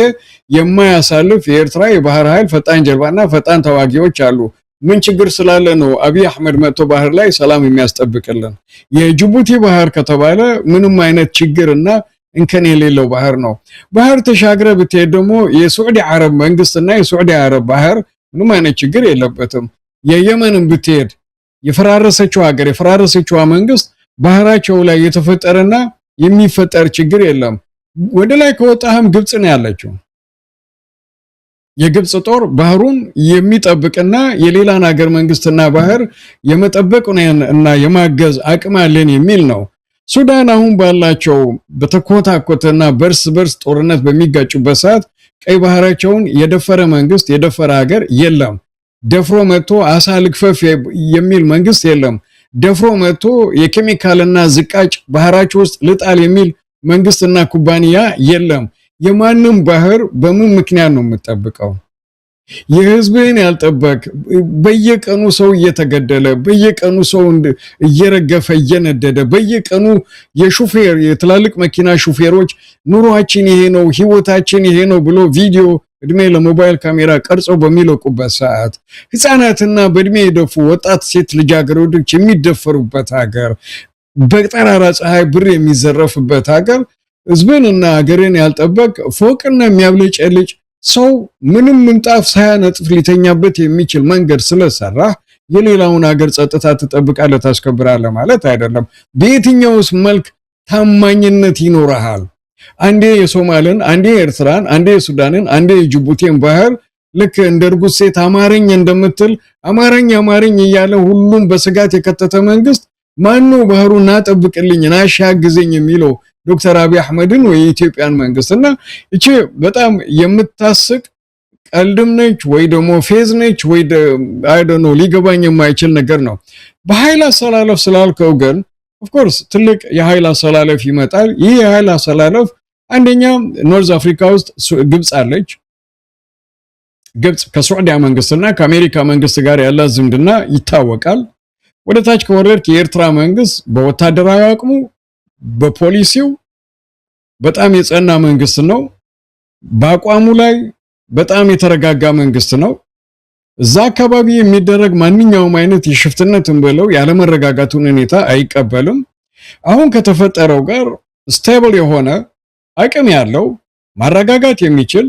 የማያሳልፍ የኤርትራ የባህር ኃይል ፈጣን ጀልባና ፈጣን ተዋጊዎች አሉ። ምን ችግር ስላለ ነው አብይ አህመድ መጥቶ ባህር ላይ ሰላም የሚያስጠብቅልን? የጅቡቲ ባህር ከተባለ ምንም አይነት ችግርና እንከን የሌለው ባህር ነው። ባህር ተሻግረ ብትሄድ ደግሞ የሳዑዲ አረብ መንግስትና የሳዑዲ አረብ ባህር ምንም አይነት ችግር የለበትም። የየመንን ብትሄድ የፈራረሰችው ሀገር የፈራረሰችው መንግስት ባህራቸው ላይ የተፈጠረና የሚፈጠር ችግር የለም። ወደ ላይ ከወጣህም ግብጽ ነው ያለችው። የግብጽ ጦር ባህሩን የሚጠብቅና የሌላን ሀገር መንግስትና ባህር የመጠበቅና የማገዝ አቅም አለን የሚል ነው። ሱዳን አሁን ባላቸው በተኮታኮተና በርስ ጦርነት በሚጋጩበት ሰዓት ቀይ ባህራቸውን የደፈረ መንግስት የደፈረ ሀገር የለም። ደፍሮ መጥቶ አሳ ልክፈፍ የሚል መንግስት የለም። ደፍሮ መጥቶ የኬሚካልና ዝቃጭ ባህራቸው ውስጥ ልጣል የሚል መንግስትና ኩባንያ የለም። የማንም ባህር በምን ምክንያት ነው የምትጠብቀው? የህዝብን ያልጠበቅ በየቀኑ ሰው እየተገደለ በየቀኑ ሰው እየረገፈ እየነደደ በየቀኑ የሹፌር የትላልቅ መኪና ሹፌሮች ኑሯችን ይሄ ነው ህይወታችን ይሄ ነው ብሎ ቪዲዮ እድሜ ለሞባይል ካሜራ ቀርጸው በሚለቁበት ሰዓት ህፃናትና በእድሜ የደፉ ወጣት ሴት ልጃገረዶች የሚደፈሩበት ሀገር በጠራራ ፀሐይ ብር የሚዘረፍበት ሀገር ህዝብንና ሀገርን ያልጠበቅ ፎቅና የሚያብለጨልጭ ሰው ምንም ምንጣፍ ሳያነጥፍ ሊተኛበት የሚችል መንገድ ስለሰራ የሌላውን ሀገር ጸጥታ ትጠብቃለህ ታስከብራለህ ማለት አይደለም። በየትኛውስ መልክ ታማኝነት ይኖርሃል? አንዴ የሶማልን አንዴ የኤርትራን አንዴ የሱዳንን አንዴ የጅቡቲን ባህር ልክ እንደ እርጉዝ ሴት አማረኝ እንደምትል አማረኝ እያለ ሁሉም በስጋት የከተተ መንግስት ማነው ባህሩን ናጠብቅልኝ ናሻግዘኝ የሚለው? ዶክተር አብይ አህመድን ወይ የኢትዮጵያን መንግስትና እቺ በጣም የምታስቅ ቀልድም ነች ወይ ደግሞ ፌዝ ነች ወይ አይ ዶንት ኖ ሊገባኝ የማይችል ነገር ነው። በኃይል አሰላለፍ ስላልከው ግን ኦፍ ኮርስ ትልቅ የኃይል አሰላለፍ ይመጣል። ይህ የኃይል አሰላለፍ አንደኛ ኖርዝ አፍሪካ ውስጥ ግብጽ አለች። ግብጽ ከሳዑዲያ መንግስትና ከአሜሪካ መንግስት ጋር ያላት ዝምድና ይታወቃል። ወደ ታች ከወረድክ የኤርትራ መንግስት በወታደራዊ አቅሙ በፖሊሲው በጣም የጸና መንግስት ነው። በአቋሙ ላይ በጣም የተረጋጋ መንግስት ነው። እዛ አካባቢ የሚደረግ ማንኛውም አይነት የሽፍትነትን ብለው ያለመረጋጋቱን ሁኔታ አይቀበልም። አሁን ከተፈጠረው ጋር ስቴብል የሆነ አቅም ያለው ማረጋጋት የሚችል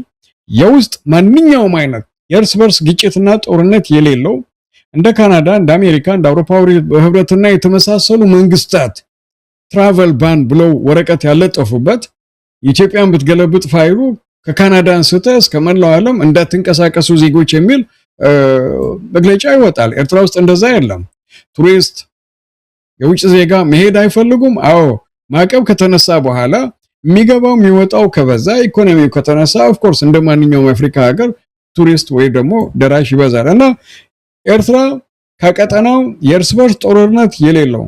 የውስጥ ማንኛውም አይነት የእርስ በርስ ግጭትና ጦርነት የሌለው እንደ ካናዳ እንደ አሜሪካ እንደ አውሮፓ ህብረትና የተመሳሰሉ መንግስታት ትራቨል ባን ብለው ወረቀት ያለጠፉበት ኢትዮጵያን ብትገለብጥ ፋይሉ ከካናዳ አንስተ እስከ መላው ዓለም እንዳትንቀሳቀሱ ዜጎች የሚል መግለጫ ይወጣል። ኤርትራ ውስጥ እንደዛ የለም። ቱሪስት የውጭ ዜጋ መሄድ አይፈልጉም። አዎ ማዕቀብ ከተነሳ በኋላ የሚገባው የሚወጣው ከበዛ ኢኮኖሚው ከተነሳ ኦፍ ኮርስ እንደማንኛውም አፍሪካ ሀገር ቱሪስት ወይ ደግሞ ደራሽ ይበዛል እና ኤርትራ ከቀጠናው የእርስ በርስ ጦርነት የሌለው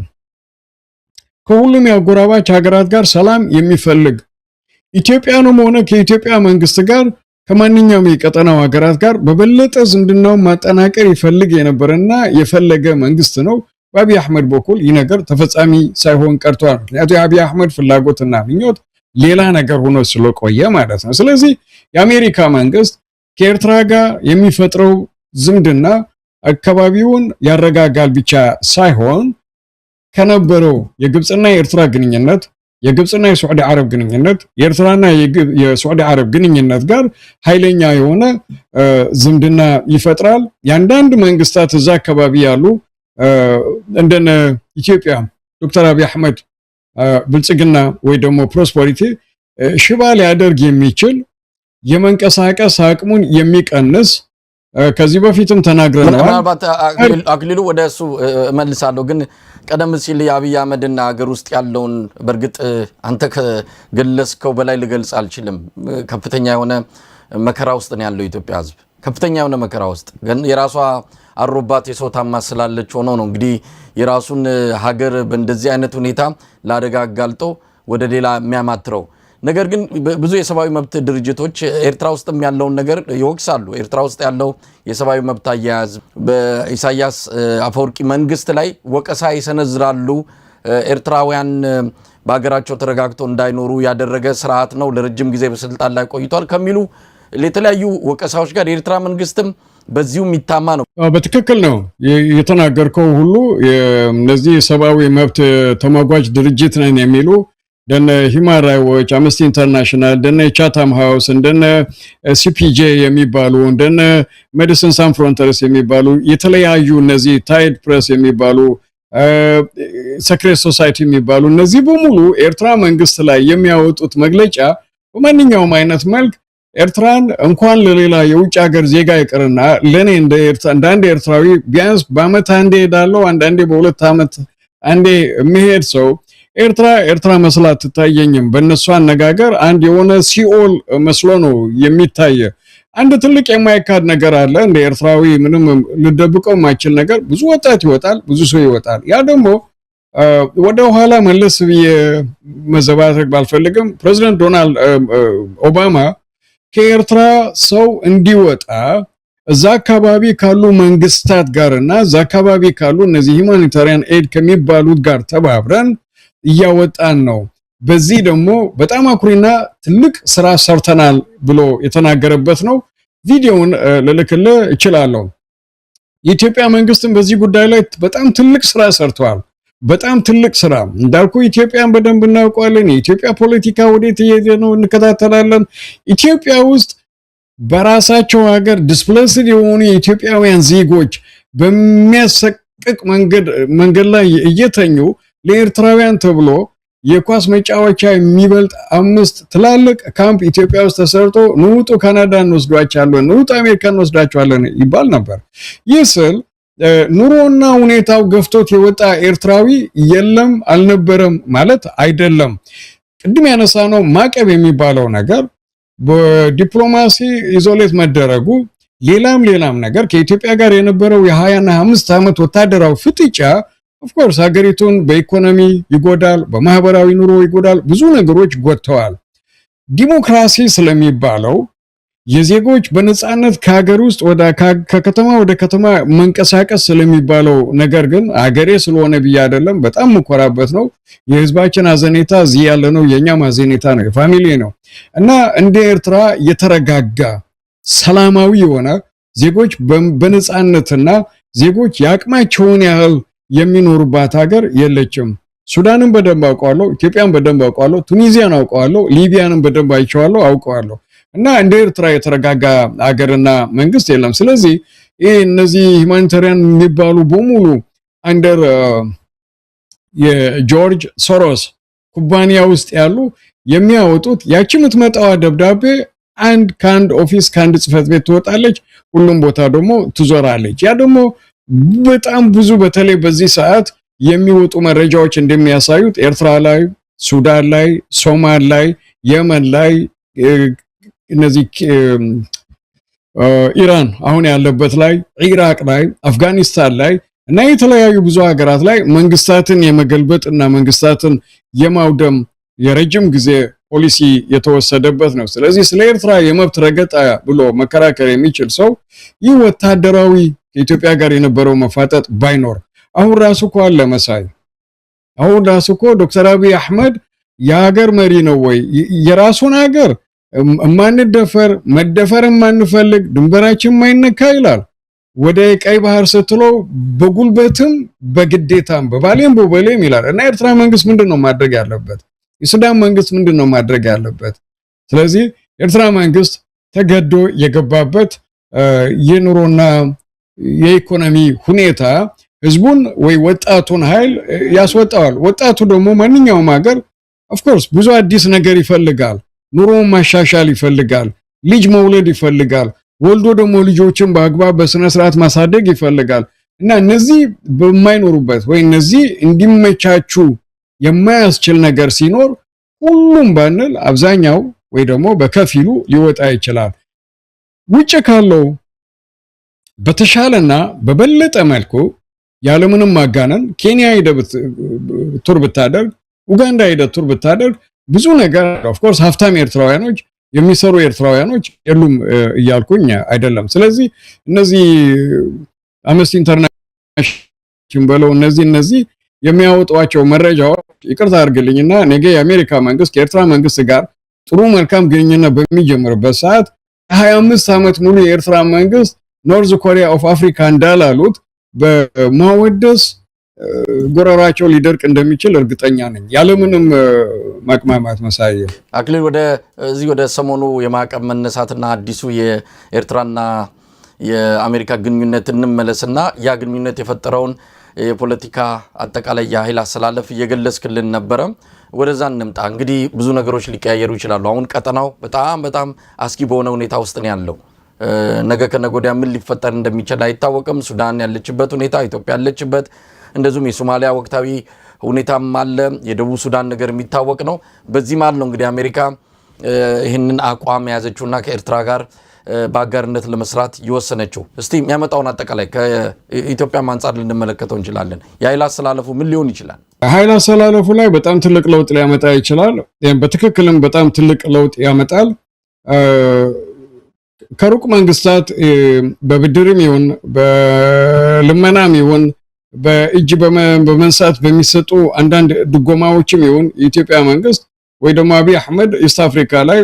ከሁሉም ያጎራባች ሀገራት ጋር ሰላም የሚፈልግ ኢትዮጵያንም ሆነ ከኢትዮጵያ መንግስት ጋር ከማንኛውም የቀጠናው ሀገራት ጋር በበለጠ ዝምድናውን ማጠናከር ይፈልግ የነበረና የፈለገ መንግስት ነው። በአብይ አህመድ በኩል ይህ ነገር ተፈጻሚ ሳይሆን ቀርቷል። ምክንያቱም የአብይ አህመድ ፍላጎትና ምኞት ሌላ ነገር ሆኖ ስለቆየ ማለት ነው። ስለዚህ የአሜሪካ መንግስት ከኤርትራ ጋር የሚፈጥረው ዝምድና አካባቢውን ያረጋጋል ብቻ ሳይሆን ከነበረው የግብጽና የኤርትራ ግንኙነት የግብጽና የሳዑዲ አረብ ግንኙነት የኤርትራና የሳዑዲ አረብ ግንኙነት ጋር ኃይለኛ የሆነ ዝምድና ይፈጥራል። ያንዳንድ መንግስታት እዛ አካባቢ ያሉ እንደነ ኢትዮጵያ ዶክተር አብይ አህመድ ብልጽግና ወይ ደግሞ ፕሮስፐሪቲ ሽባ ሊያደርግ የሚችል የመንቀሳቀስ አቅሙን የሚቀንስ ከዚህ በፊትም ተናግረናል። ምናልባት አክሊሉ ወደሱ መልሳለሁ ግን ቀደም ሲል የአብይ አህመድና ሀገር ውስጥ ያለውን በርግጥ አንተ ከገለጽከው በላይ ልገልጽ አልችልም። ከፍተኛ የሆነ መከራ ውስጥ ነው ያለው ኢትዮጵያ ህዝብ። ከፍተኛ የሆነ መከራ ውስጥ ግን የራሷ አሮባት የሰው ታማስ ስላለች ሆኖ ነው እንግዲህ የራሱን ሀገር በእንደዚህ አይነት ሁኔታ ለአደጋ አጋልጦ ወደ ሌላ የሚያማትረው። ነገር ግን ብዙ የሰብአዊ መብት ድርጅቶች ኤርትራ ውስጥም ያለውን ነገር ይወቅሳሉ። ኤርትራ ውስጥ ያለው የሰብአዊ መብት አያያዝ በኢሳያስ አፈወርቂ መንግስት ላይ ወቀሳ ይሰነዝራሉ። ኤርትራውያን በሀገራቸው ተረጋግተው እንዳይኖሩ ያደረገ ስርዓት ነው፣ ለረጅም ጊዜ በስልጣን ላይ ቆይቷል ከሚሉ የተለያዩ ወቀሳዎች ጋር የኤርትራ መንግስትም በዚሁ የሚታማ ነው። በትክክል ነው የተናገርከው ሁሉ። እነዚህ የሰብአዊ መብት ተሟጋች ድርጅት ነን የሚሉ እንደነ ሂውማን ራይትስ ዎች፣ አምነስቲ ኢንተርናሽናል፣ እንደነ ቻታም ሃውስ፣ እንደነ ሲፒጄ የሚባሉ እንደነ ሜዲሲን ሳን ፍሮንተርስ የሚባሉ የተለያዩ እነዚህ ታይድ ፕሬስ የሚባሉ ሰክሬት ሶሳይቲ የሚባሉ እነዚህ በሙሉ ኤርትራ መንግስት ላይ የሚያወጡት መግለጫ በማንኛውም አይነት መልክ ኤርትራን እንኳን ለሌላ የውጭ ሀገር ዜጋ ይቅርና ለኔ እንደ አንድ ኤርትራዊ ቢያንስ በአመት አንዴ ሄዳለሁ፣ አንዳንዴ በሁለት አመት አንዴ መሄድ ሰው ኤርትራ መስላት ትታየኝም። በእነሱ አነጋገር አንድ የሆነ ሲኦል መስሎ ነው የሚታየ። አንድ ትልቅ የማይካድ ነገር አለ። እንደ ኤርትራዊ ምንም ልደብቀው የማይችል ነገር ብዙ ወጣት ይወጣል፣ ብዙ ሰው ይወጣል። ያ ደግሞ ወደ ኋላ መለስ ብዬ መዘባረቅ ባልፈልግም ፕሬዚደንት ዶናልድ ኦባማ ከኤርትራ ሰው እንዲወጣ እዛ አካባቢ ካሉ መንግስታት ጋርና እዛ አካባቢ ካሉ እነዚህ ሁማኒታሪያን ኤድ ከሚባሉት ጋር ተባብረን እያወጣን ነው። በዚህ ደግሞ በጣም አኩሪና ትልቅ ስራ ሰርተናል ብሎ የተናገረበት ነው። ቪዲዮውን ልልክልህ እችላለሁ። የኢትዮጵያ መንግስትም በዚህ ጉዳይ ላይ በጣም ትልቅ ስራ ሰርተዋል። በጣም ትልቅ ስራ እንዳልኩ ኢትዮጵያን በደንብ እናውቀዋለን። የኢትዮጵያ ፖለቲካ ወዴት እየሄደ ነው እንከታተላለን። ኢትዮጵያ ውስጥ በራሳቸው ሀገር ዲስፕሌስድ የሆኑ የኢትዮጵያውያን ዜጎች በሚያሰቅቅ መንገድ ላይ እየተኙ ለኤርትራውያን ተብሎ የኳስ መጫወቻ የሚበልጥ 5 ትላልቅ ካምፕ ኢትዮጵያ ውስጥ ተሰርቶ ንውጡ ካናዳ እንወስዷቸዋለን፣ ንውጡ አሜሪካ እንወስዳቸዋለን ይባል ነበር። ይህ ስል ኑሮና ሁኔታው ገፍቶት የወጣ ኤርትራዊ የለም አልነበረም ማለት አይደለም። ቅድም ያነሳነው ማዕቀብ የሚባለው ነገር በዲፕሎማሲ ኢዞሌት መደረጉ ሌላም ነገር ከኢትዮጵያ ጋር የነበረው የ20 እና 25 ዓመት ወታደራዊ ፍጥጫ ኦፍ ኮርስ ሀገሪቱን በኢኮኖሚ ይጎዳል፣ በማህበራዊ ኑሮ ይጎዳል፣ ብዙ ነገሮች ጎድተዋል። ዲሞክራሲ ስለሚባለው የዜጎች በነጻነት ከሀገር ውስጥ ከከተማ ወደ ከተማ መንቀሳቀስ ስለሚባለው ነገር ግን ሀገሬ ስለሆነ ብዬ አይደለም፣ በጣም መኮራበት ነው። የህዝባችን አዘኔታ እዚህ ያለ ነው፣ የኛም አዘኔታ ነው፣ የፋሚሊ ነው እና እንደ ኤርትራ የተረጋጋ ሰላማዊ የሆነ ዜጎች በነጻነትና ዜጎች ያቅማቸውን ያህል የሚኖሩባት ሀገር የለችም። ሱዳንን በደንብ አውቀዋለሁ፣ ኢትዮጵያን በደንብ አውቀዋለሁ፣ ቱኒዚያን አውቀዋለሁ፣ ሊቢያንን በደንብ አይቼዋለሁ አውቀዋለሁ። እና እንደ ኤርትራ የተረጋጋ ሀገርና መንግስት የለም። ስለዚህ እነዚህ ሁማኒታሪያን የሚባሉ በሙሉ አንደር የጆርጅ ሶሮስ ኩባንያ ውስጥ ያሉ የሚያወጡት ያቺ የምትመጣዋ ደብዳቤ ከአንድ ኦፊስ ከአንድ ጽህፈት ቤት ትወጣለች፣ ሁሉም ቦታ ደግሞ ትዞራለች። ያ ደግሞ በጣም ብዙ በተለይ በዚህ ሰዓት የሚወጡ መረጃዎች እንደሚያሳዩት ኤርትራ ላይ፣ ሱዳን ላይ፣ ሶማል ላይ፣ የመን ላይ፣ እነዚህ ኢራን አሁን ያለበት ላይ፣ ኢራቅ ላይ፣ አፍጋኒስታን ላይ እና የተለያዩ ብዙ ሀገራት ላይ መንግስታትን የመገልበጥ እና መንግስታትን የማውደም የረጅም ጊዜ ፖሊሲ የተወሰደበት ነው። ስለዚህ ስለ ኤርትራ የመብት ረገጣ ብሎ መከራከር የሚችል ሰው ይህ ወታደራዊ ከኢትዮጵያ ጋር የነበረው መፋጠጥ ባይኖር አሁን ራሱ እኮ አለ መሳይ፣ አሁን ራሱ እኮ ዶክተር አብይ አህመድ የሀገር መሪ ነው ወይ? የራሱን ሀገር ማንደፈር መደፈር ማንፈልግ ድንበራችን ማይነካ ይላል። ወደ ቀይ ባህር ስትለው በጉልበትም በግዴታም በባሌም በበሌም ይላል። እና ኤርትራ መንግስት ምንድነው ማድረግ ያለበት? የሱዳን መንግስት ምንድነው ማድረግ ያለበት? ስለዚህ ኤርትራ መንግስት ተገዶ የገባበት የኑሮና የኢኮኖሚ ሁኔታ ህዝቡን ወይ ወጣቱን ኃይል ያስወጣዋል። ወጣቱ ደግሞ ማንኛውም ሀገር ኦፍ ኮርስ ብዙ አዲስ ነገር ይፈልጋል። ኑሮውን ማሻሻል ይፈልጋል። ልጅ መውለድ ይፈልጋል። ወልዶ ደግሞ ልጆችን በአግባብ በስነ ስርዓት ማሳደግ ይፈልጋል። እና እነዚህ በማይኖሩበት ወይ እነዚህ እንዲመቻቹ የማያስችል ነገር ሲኖር ሁሉም ባንል አብዛኛው ወይ ደግሞ በከፊሉ ሊወጣ ይችላል። ውጭ ካለው በተሻለና በበለጠ መልኩ ያለምንም ማጋነን ኬንያ ሄደህ ቱር ብታደርግ፣ ኡጋንዳ ሄደህ ቱር ብታደርግ ብዙ ነገር ኦፍ ኮርስ ሀብታም ኤርትራውያኖች የሚሰሩ ኤርትራውያኖች የሉም እያልኩኝ አይደለም። ስለዚህ እነዚህ አምነስቲ ኢንተርናሽናል በለው እነዚህ የሚያወጧቸው መረጃዎች ይቅርታ አድርግልኝና ነገ የአሜሪካ መንግስት ከኤርትራ መንግስት ጋር ጥሩ መልካም ግንኙነት በሚጀምርበት ሰዓት 25 ዓመት ሙሉ የኤርትራ መንግስት ኖርዝ ኮሪያ ኦፍ አፍሪካ እንዳላሉት በማወደስ ጎረራቸው ሊደርቅ እንደሚችል እርግጠኛ ነኝ። ያለምንም ማቅማማት መሳይ አክሊል ወደ ሰሞኑ የማዕቀብ መነሳትና አዲሱ የኤርትራና የአሜሪካ ግንኙነት እንመለስና ያ ግንኙነት የፈጠረውን የፖለቲካ አጠቃላይ የኃይል አሰላለፍ እየገለጽክልን ነበረ። ወደዛ እንምጣ። እንግዲህ ብዙ ነገሮች ሊቀያየሩ ይችላሉ። አሁን ቀጠናው በጣም አስጊ በሆነ ሁኔታ ውስጥ ነው ያለው። ነገ ከነገ ወዲያ ምን ሊፈጠር እንደሚችል አይታወቅም። ሱዳን ያለችበት ሁኔታ፣ ኢትዮጵያ ያለችበት፣ እንደዚሁም የሶማሊያ ወቅታዊ ሁኔታም አለ። የደቡብ ሱዳን ነገር የሚታወቅ ነው። በዚህ ማለት ነው እንግዲህ አሜሪካ ይህንን አቋም የያዘችውና ከኤርትራ ጋር በአጋርነት ለመስራት የወሰነችው። እስቲ የሚያመጣውን አጠቃላይ ከኢትዮጵያ አንጻር ልንመለከተው እንችላለን። የኃይል አሰላለፉ ምን ሊሆን ይችላል? ኃይል አሰላለፉ ላይ በጣም ትልቅ ለውጥ ሊያመጣ ይችላል። በትክክልም በጣም ትልቅ ለውጥ ያመጣል። ከሩቅ መንግስታት በብድርም ይሁን በልመናም ይሁን በእጅ በመንሳት በሚሰጡ አንዳንድ ድጎማዎችም ይሁን የኢትዮጵያ መንግስት ወይ ደግሞ አብይ አህመድ ኢስት አፍሪካ ላይ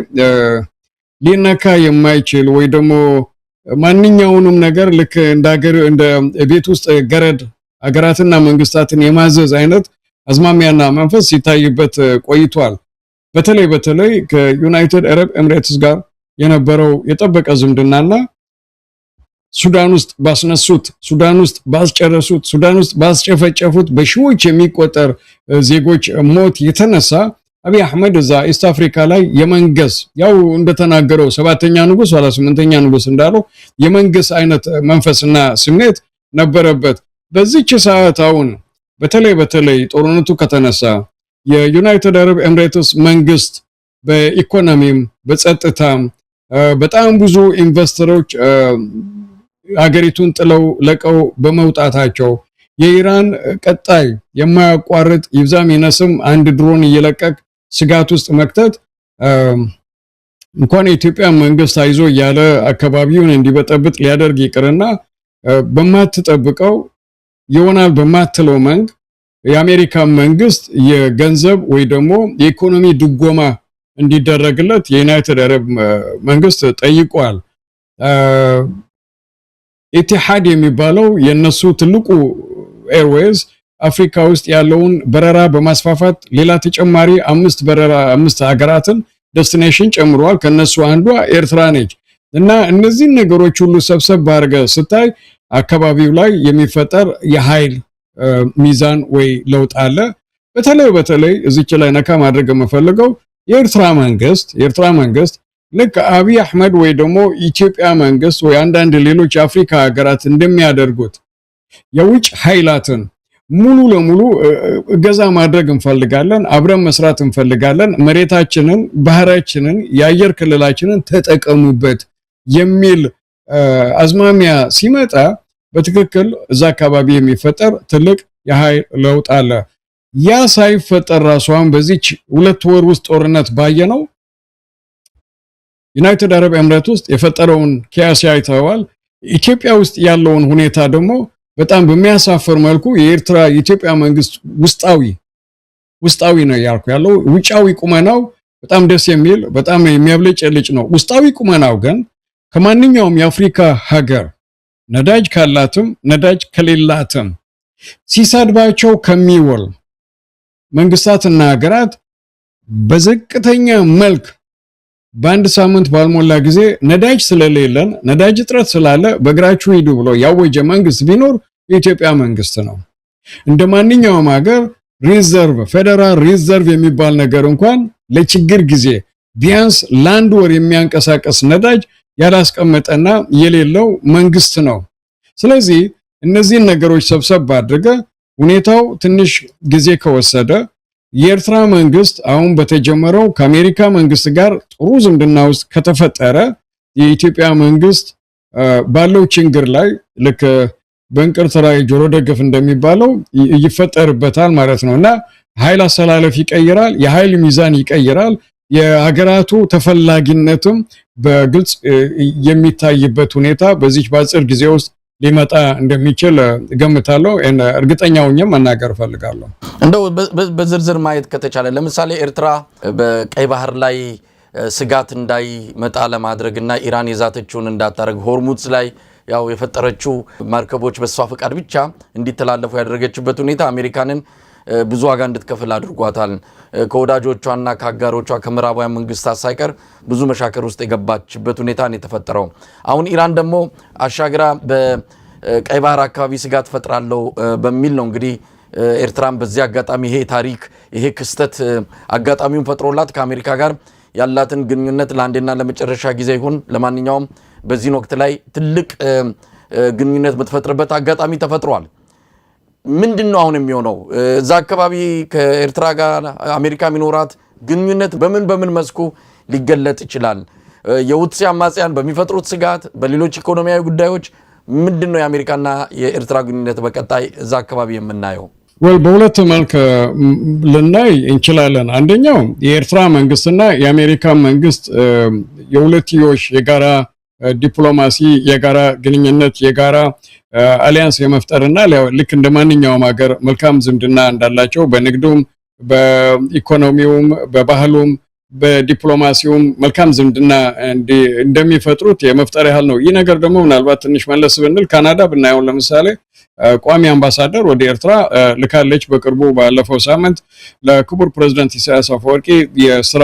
ሊነካ የማይችል ወይ ደግሞ ማንኛውንም ነገር ልክ እንደ ቤት ውስጥ ገረድ አገራትና መንግስታትን የማዘዝ አይነት አዝማሚያና መንፈስ ሲታይበት ቆይቷል። በተለይ ከዩናይትድ አረብ ኤሚሬትስ ጋር የነበረው የጠበቀ ዝምድናና ሱዳን ውስጥ ባስነሱት፣ ሱዳን ውስጥ ባስጨረሱት፣ ሱዳን ውስጥ ባስጨፈጨፉት በሺዎች የሚቆጠር ዜጎች ሞት የተነሳ አብይ አህመድ እዛ ኢስት አፍሪካ ላይ የመንገስ ያው እንደተናገረው 7ኛ ንጉስ ወላ 8ኛ ንጉስ እንዳለው የመንገስ አይነት መንፈስና ስሜት ነበረበት። በዚህች ሰዓት አሁን በተለይ ጦርነቱ ከተነሳ የዩናይትድ አረብ ኤሚሬትስ መንግስት በኢኮኖሚም በጸጥታም በጣም ብዙ ኢንቨስተሮች አገሪቱን ጥለው ለቀው በመውጣታቸው የኢራን ቀጣይ የማያቋርጥ ይብዛም ይነስም አንድ ድሮን እየለቀቅ ስጋት ውስጥ መክተት እንኳን የኢትዮጵያ መንግስት አይዞ ያለ አካባቢውን እንዲበጠብጥ ሊያደርግ ይቅርና በማትጠብቀው ይሆናል በማትለው መንግ የአሜሪካ መንግስት የገንዘብ ወይ ደግሞ የኢኮኖሚ ድጎማ እንዲደረግለት የዩናይትድ አረብ መንግስት ጠይቋል። ኢቲሃድ የሚባለው የነሱ ትልቁ ኤርዌይዝ አፍሪካ ውስጥ ያለውን በረራ በማስፋፋት ሌላ ተጨማሪ 5 ሀገራትን ዴስቲኔሽን ጨምሯል። ከነሱ አንዷ ኤርትራ ነች እና እነዚህ ነገሮች ሁሉ ሰብሰብ አድርገ ስታይ አካባቢው ላይ የሚፈጠር የኃይል ሚዛን ወይ ለውጥ አለ። በተለይ እዚች ላይ ነካ ማድረግ የምፈልገው የኤርትራ መንግስት ልክ አብይ አህመድ ወይ ደግሞ ኢትዮጵያ መንግስት ወይ አንዳንድ ሌሎች አፍሪካ ሀገራት እንደሚያደርጉት የውጭ ኃይላትን ሙሉ ለሙሉ እገዛ ማድረግ እንፈልጋለን፣ አብረን መስራት እንፈልጋለን፣ መሬታችንን፣ ባህራችንን፣ የአየር ክልላችንን ተጠቀሙበት የሚል አዝማሚያ ሲመጣ በትክክል እዛ አካባቢ የሚፈጠር ትልቅ የኃይል ለውጥ አለ። ያ ሳይፈጠር ራሷን በዚች 2 ወር ውስጥ ጦርነት ባየነው ዩናይትድ አረብ ኤሚሬት ውስጥ የፈጠረውን ኪያስ አይተዋል። ኢትዮጵያ ውስጥ ያለውን ሁኔታ ደግሞ በጣም በሚያሳፍር መልኩ የኢትዮጵያ መንግስት ውስጣዊ ነው ያልኩ ያለው። ውጫዊ ቁመናው በጣም ደስ የሚል በጣም የሚያብለጨልጭ ነው። ውስጣዊ ቁመናው ግን ከማንኛውም የአፍሪካ ሀገር ነዳጅ ካላትም ነዳጅ ከሌላትም ሲሳድባቸው ከሚውል መንግስታትና ሀገራት በዝቅተኛ መልክ በአንድ ሳምንት ባልሞላ ጊዜ ነዳጅ ስለሌለን ነዳጅ እጥረት ስላለ በእግራችሁ ሂዱ ብሎ ያወጀ መንግስት ቢኖር የኢትዮጵያ መንግስት ነው። እንደማንኛውም ሀገር ፌደራል ሪዘርቭ የሚባል ነገር እንኳን ለችግር ጊዜ ቢያንስ ለአንድ ወር የሚያንቀሳቀስ ነዳጅ ያላስቀመጠና የሌለው መንግስት ነው። ስለዚህ እነዚህን ነገሮች ሰብሰብ አድርገ ሁኔታው ትንሽ ጊዜ ከወሰደ የኤርትራ መንግስት አሁን በተጀመረው ከአሜሪካ መንግስት ጋር ጥሩ ዝምድና ውስጥ ከተፈጠረ የኢትዮጵያ መንግስት ባለው ችግር ላይ ልክ በእንቅርት ላይ ጆሮ ደግፍ እንደሚባለው ይፈጠርበታል ማለት ነውና ኃይል አሰላለፍ ይቀይራል፣ የኃይል ሚዛን ይቀይራል፣ የሀገራቱ ተፈላጊነትም በግልጽ የሚታይበት ሁኔታ በዚህ በአጭር ጊዜ ውስጥ ሊመጣ እንደሚችል ገምታለሁ። እርግጠኛ ሆኜም መናገር ፈልጋለሁ። እንደው በዝርዝር ማየት ከተቻለ ለምሳሌ ኤርትራ በቀይ ባህር ላይ ስጋት እንዳይመጣ ለማድረግና ኢራን የዛተችውን እንዳታረግ ሆርሙዝ ላይ ያው የፈጠረችው ማርከቦች በሷ ፈቃድ ብቻ እንዲተላለፉ ያደረገችበት ሁኔታ አሜሪካንን ብዙ ዋጋ እንድትከፍል አድርጓታል። ከወዳጆቿና ከአጋሮቿ ከምዕራባውያን መንግስታት ሳይቀር ብዙ መሻከር ውስጥ የገባችበት ሁኔታ ነው የተፈጠረው። አሁን ኢራን ደግሞ አሻግራ በቀይ ባህር አካባቢ ስጋት ፈጥራለሁ በሚል ነው እንግዲህ ኤርትራም በዚህ አጋጣሚ ይሄ ታሪክ ይሄ ክስተት አጋጣሚውን ፈጥሮላት ከአሜሪካ ጋር ያላትን ግንኙነት ለአንዴና ለመጨረሻ ጊዜ ይሁን ለማንኛውም በዚህ ወቅት ላይ ትልቅ ግንኙነት የምትፈጥርበት አጋጣሚ ተፈጥሯል። ምንድነው አሁን የሚሆነው? እዛ አካባቢ ከኤርትራ ጋር አሜሪካ ሚኖራት ግንኙነት በምን መስኩ ሊገለጥ ይችላል? የሁቲ አማጽያን በሚፈጥሩት ስጋት፣ በሌሎች ኢኮኖሚያዊ ጉዳዮች ምንድነው የአሜሪካና የኤርትራ ግንኙነት በቀጣይ እዛ አካባቢ የምናየው? በሁለት መልክ ልናይ እንችላለን። አንደኛው የኤርትራ መንግስትና የአሜሪካ መንግስት የሁለትዮሽ የጋራ ዲፕሎማሲ የጋራ ግንኙነት የጋራ አሊያንስ የመፍጠርና ልክ እንደማንኛውም ሀገር መልካም ዝምድና እንዳላቸው በንግዱም በኢኮኖሚውም በባህሉም በዲፕሎማሲውም መልካም ዝምድና እንደሚፈጥሩት የመፍጠር ያህል ነው። ይህ ነገር ደግሞ ምናልባት ትንሽ መለስ ብንል ካናዳ ብናየው ለምሳሌ ቋሚ አምባሳደር ወደ ኤርትራ ልካለች። በቅርቡ ባለፈው ሳምንት ለክቡር ፕሬዝዳንት ኢሳያስ አፈወርቂ የስራ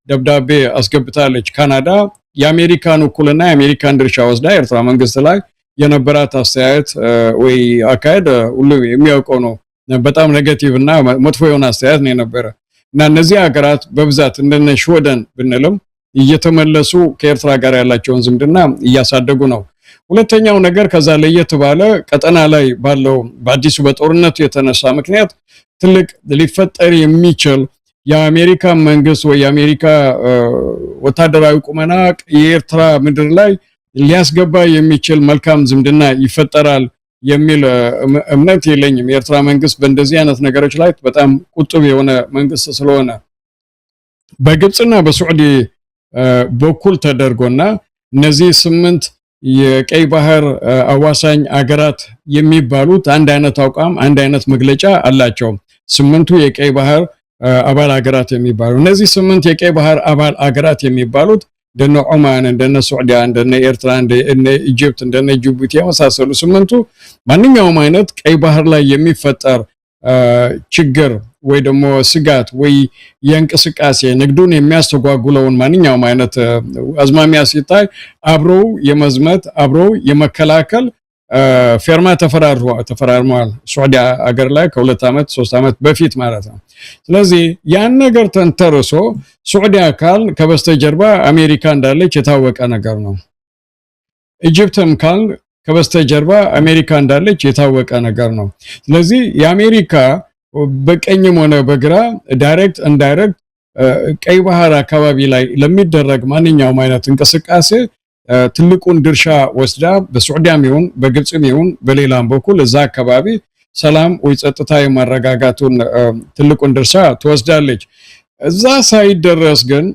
ደብዳቤ አስገብታለች። ካናዳ የአሜሪካን እኩልና የአሜሪካን ድርሻ ወስዳ ኤርትራ መንግስት ላይ የነበራት አስተያየት ወይ አካሄድ ሁሉ የሚያውቀው ነው። በጣም ኔጌቲቭ እና መጥፎ የሆነ አስተያየት ነው የነበረ እና እነዚህ ሀገራት በብዛት እንደነ ሽወደን ብንልም እየተመለሱ ከኤርትራ ጋር ያላቸውን ዝምድና እያሳደጉ ነው። ሁለተኛው ነገር ከዛ ለየት ባለ ቀጠና ላይ ባለው በአዲሱ በጦርነቱ የተነሳ ምክንያት ትልቅ ሊፈጠር የሚችል የአሜሪካ መንግስት ወይ የአሜሪካ ወታደራዊ ቁመና የኤርትራ ምድር ላይ ሊያስገባ የሚችል መልካም ዝምድና ይፈጠራል የሚል እምነት የለኝም። የኤርትራ መንግስት በእንደዚህ አይነት ነገሮች ላይ በጣም ቁጥብ የሆነ መንግስት ስለሆነ በግብጽና በሳዑዲ በኩል ተደርጎና እነዚህ 8 የቀይ ባህር አዋሳኝ አገራት የሚባሉት አንድ አይነት አቋም አንድ አይነት መግለጫ አላቸው። 8ቱ የቀይ ባህር አባል አገራት የሚባሉ እነዚህ 8 የቀይ ባህር አባል አገራት የሚባሉት እንደነ ኦማን እንደነ ሳዑዲያ እንደነ ኤርትራ እንደነ ኢጂፕት እንደነ ጅቡቲ የመሳሰሉ 8ቱ ማንኛውም አይነት ቀይ ባህር ላይ የሚፈጠር ችግር ወይ ደግሞ ስጋት ወይ የእንቅስቃሴ ንግዱን የሚያስተጓጉለውን ማንኛውም አይነት አዝማሚያ ሲታይ አብረው የመዝመት አብረው የመከላከል ፌርማ ተፈራርመዋል ሳዑዲያ አገር ላይ ከ2 ዓመት 3 ዓመት በፊት ማለት ነው። ስለዚህ ያን ነገር ተንተርሶ ሳዑዲያ ካል ከበስተጀርባ አሜሪካ እንዳለች የታወቀ ነገር ነው። ኢጂፕትም ካል ከበስተጀርባ አሜሪካ እንዳለች የታወቀ ነገር ነው። ስለዚህ የአሜሪካ በቀኝም ሆነ በግራ ዳይሬክት ኢንዳይሬክት ቀይ ባህር አካባቢ ላይ ለሚደረግ ማንኛውም አይነት እንቅስቃሴ ትልቁን ድርሻ ወስዳ በሳዑዲያም ይሁን በግብጽም ይሁን በሌላም በኩል እዛ አካባቢ ሰላም ወይ ጸጥታ የማረጋጋቱን ትልቁን ድርሻ ትወስዳለች። እዛ ሳይደረስ ግን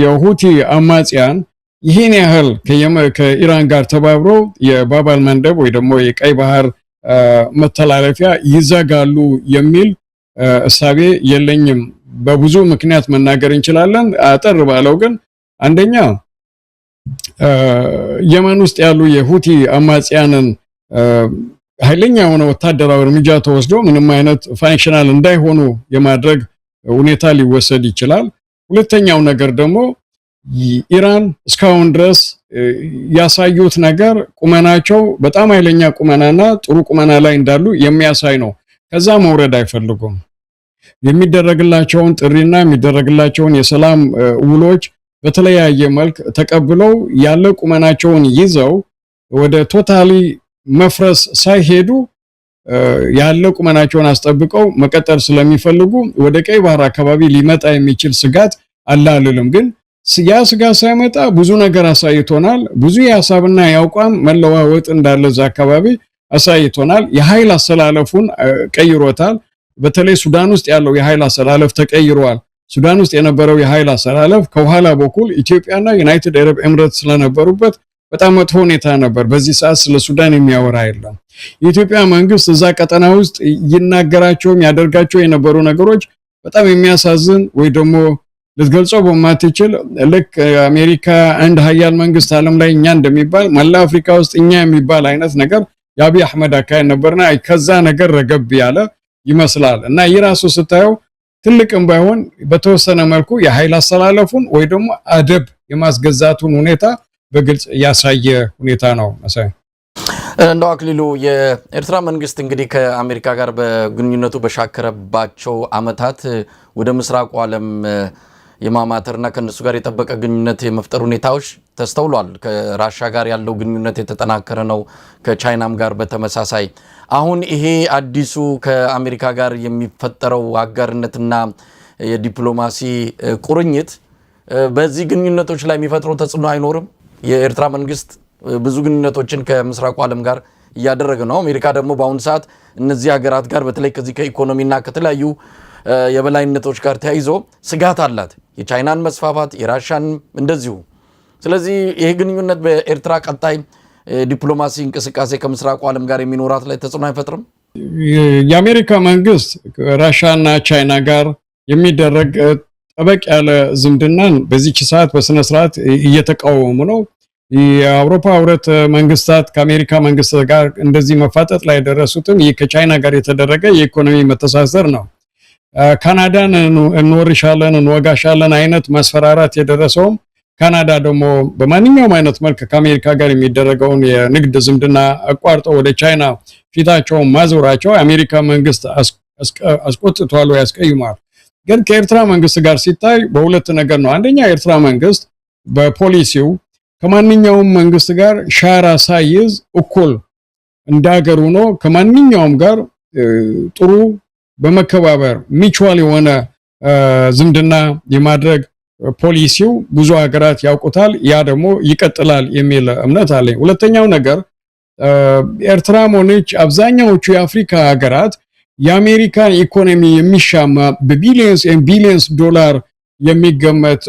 የሁቲ አማጽያን ይህን ያህል ከኢራን ጋር ተባብረው የባባል መንደብ ወይ ደግሞ የቀይ ባህር መተላለፊያ ይዘጋሉ የሚል እሳቤ የለኝም። በብዙ ምክንያት መናገር እንችላለን። አጠር ባለው ግን አንደኛ የመን ውስጥ ያሉ የሁቲ አማጽያንን ኃይለኛ የሆነ ወታደራዊ እርምጃ ተወስዶ ምንም አይነት ፋንክሽናል እንዳይሆኑ የማድረግ ሁኔታ ሊወሰድ ይችላል። ሁለተኛው ነገር ደግሞ ኢራን እስካሁን ድረስ ያሳዩት ነገር ቁመናቸው በጣም ኃይለኛ ቁመናና ጥሩ ቁመና ላይ እንዳሉ የሚያሳይ ነው። ከዛ መውረድ አይፈልጉም። የሚደረግላቸውን ጥሪና የሚደረግላቸውን የሰላም ውሎች በተለያየ መልክ ተቀብለው ያለ ቁመናቸውን ይዘው ወደ ቶታሊ መፍረስ ሳይሄዱ ያለ ቁመናቸውን አስጠብቀው መቀጠል ስለሚፈልጉ ወደ ቀይ ባህር አካባቢ ሊመጣ የሚችል ስጋት አላልልም። ግን ያ ስጋት ሳይመጣ ብዙ ነገር አሳይቶናል። ብዙ የሐሳብና የአቋም መለዋወጥ እንዳለ እዛ አካባቢ አሳይቶናል። የኃይል አሰላለፉን ቀይሮታል። በተለይ ሱዳን ውስጥ ያለው የኃይል አሰላለፍ ተቀይሯል። ሱዳን ውስጥ የነበረው የኃይል አሰላለፍ ከኋላ በኩል ኢትዮጵያና ዩናይትድ አረብ ኤምሬትስ ስለነበሩበት በጣም መጥፎ ሁኔታ ነበር። በዚህ ሰዓት ስለ ሱዳን የሚያወራ የለም። የኢትዮጵያ መንግስት እዛ ቀጠና ውስጥ ይናገራቸው ያደርጋቸው የነበሩ ነገሮች በጣም የሚያሳዝን ወይ ደግሞ ልትገልጸው በማትችል ልክ አሜሪካ አንድ ሀያል መንግስት ዓለም ላይ እኛ እንደሚባል መላ አፍሪካ ውስጥ እኛ የሚባል አይነት ነገር የአብይ አህመድ አካሄድ ነበርና ከዛ ነገር ረገብ ያለ ይመስላል እና ይራሱ ስታየው ትልቅም ባይሆን በተወሰነ መልኩ የኃይል አሰላለፉን ወይ ደግሞ አደብ የማስገዛቱን ሁኔታ በግልጽ ያሳየ ሁኔታ ነው። እንደው አክሊሉ የኤርትራ መንግስት እንግዲህ ከአሜሪካ ጋር በግንኙነቱ በሻከረባቸው አመታት ወደ ምስራቁ ዓለም የማማተርና ከነሱ ጋር የጠበቀ ግንኙነት የመፍጠር ሁኔታዎች ተስተውሏል። ከራሻ ጋር ያለው ግንኙነት የተጠናከረ ነው። ከቻይናም ጋር በተመሳሳይ አሁን ይሄ አዲሱ ከአሜሪካ ጋር የሚፈጠረው አጋርነትና የዲፕሎማሲ ቁርኝት በዚህ ግንኙነቶች ላይ የሚፈጥረው ተጽዕኖ አይኖርም? የኤርትራ መንግስት ብዙ ግንኙነቶችን ከምስራቁ ዓለም ጋር እያደረገ ነው። አሜሪካ ደግሞ በአሁኑ ሰዓት እነዚህ ሀገራት ጋር በተለይ ከዚህ ከኢኮኖሚና ከተለያዩ የበላይነቶች ጋር ተያይዞ ስጋት አላት። የቻይናን መስፋፋት፣ የራሻን እንደዚሁ። ስለዚህ ይሄ ግንኙነት በኤርትራ ቀጣይ ዲፕሎማሲ እንቅስቃሴ ከምስራቁ ዓለም ጋር የሚኖራት ላይ ተጽዕኖ አይፈጥርም? የአሜሪካ መንግስት ራሻና ቻይና ጋር የሚደረግ ጠበቅ ያለ ዝምድናን በዚህች ሰዓት በስነ ስርዓት እየተቃወሙ ነው። የአውሮፓ ህብረት መንግስታት ከአሜሪካ መንግስት ጋር እንደዚህ መፋጠጥ ላይ ደረሱትም ይህ ከቻይና ጋር የተደረገ የኢኮኖሚ መተሳሰር ነው። ካናዳን እንወርሻለን እንወጋሻለን አይነት ማስፈራራት የደረሰውም ካናዳ ደግሞ በማንኛውም አይነት መልክ ከአሜሪካ ጋር የሚደረገውን የንግድ ዝምድና አቋርጠው ወደ ቻይና ፊታቸውን ማዞራቸው የአሜሪካ መንግስት አስቆጥቷል ወይ ያስቀይሟል። ግን ከኤርትራ መንግስት ጋር ሲታይ በሁለት ነገር ነው። አንደኛ የኤርትራ መንግስት በፖሊሲው ከማንኛውም መንግስት ጋር ሻራ ሳይዝ እኩል እንዳገሩ ነው ከማንኛውም ጋር ጥሩ በመከባበር ሚቹዋል የሆነ ዝምድና የማድረግ ፖሊሲው ብዙ ሀገራት ያውቁታል። ያ ደግሞ ይቀጥላል የሚል እምነት አለኝ። ሁለተኛው ነገር ኤርትራም ሆነች አብዛኛዎቹ የአፍሪካ ሀገራት የአሜሪካን ኢኮኖሚ የሚሻማ በቢሊየንስ ዶላር የሚገመት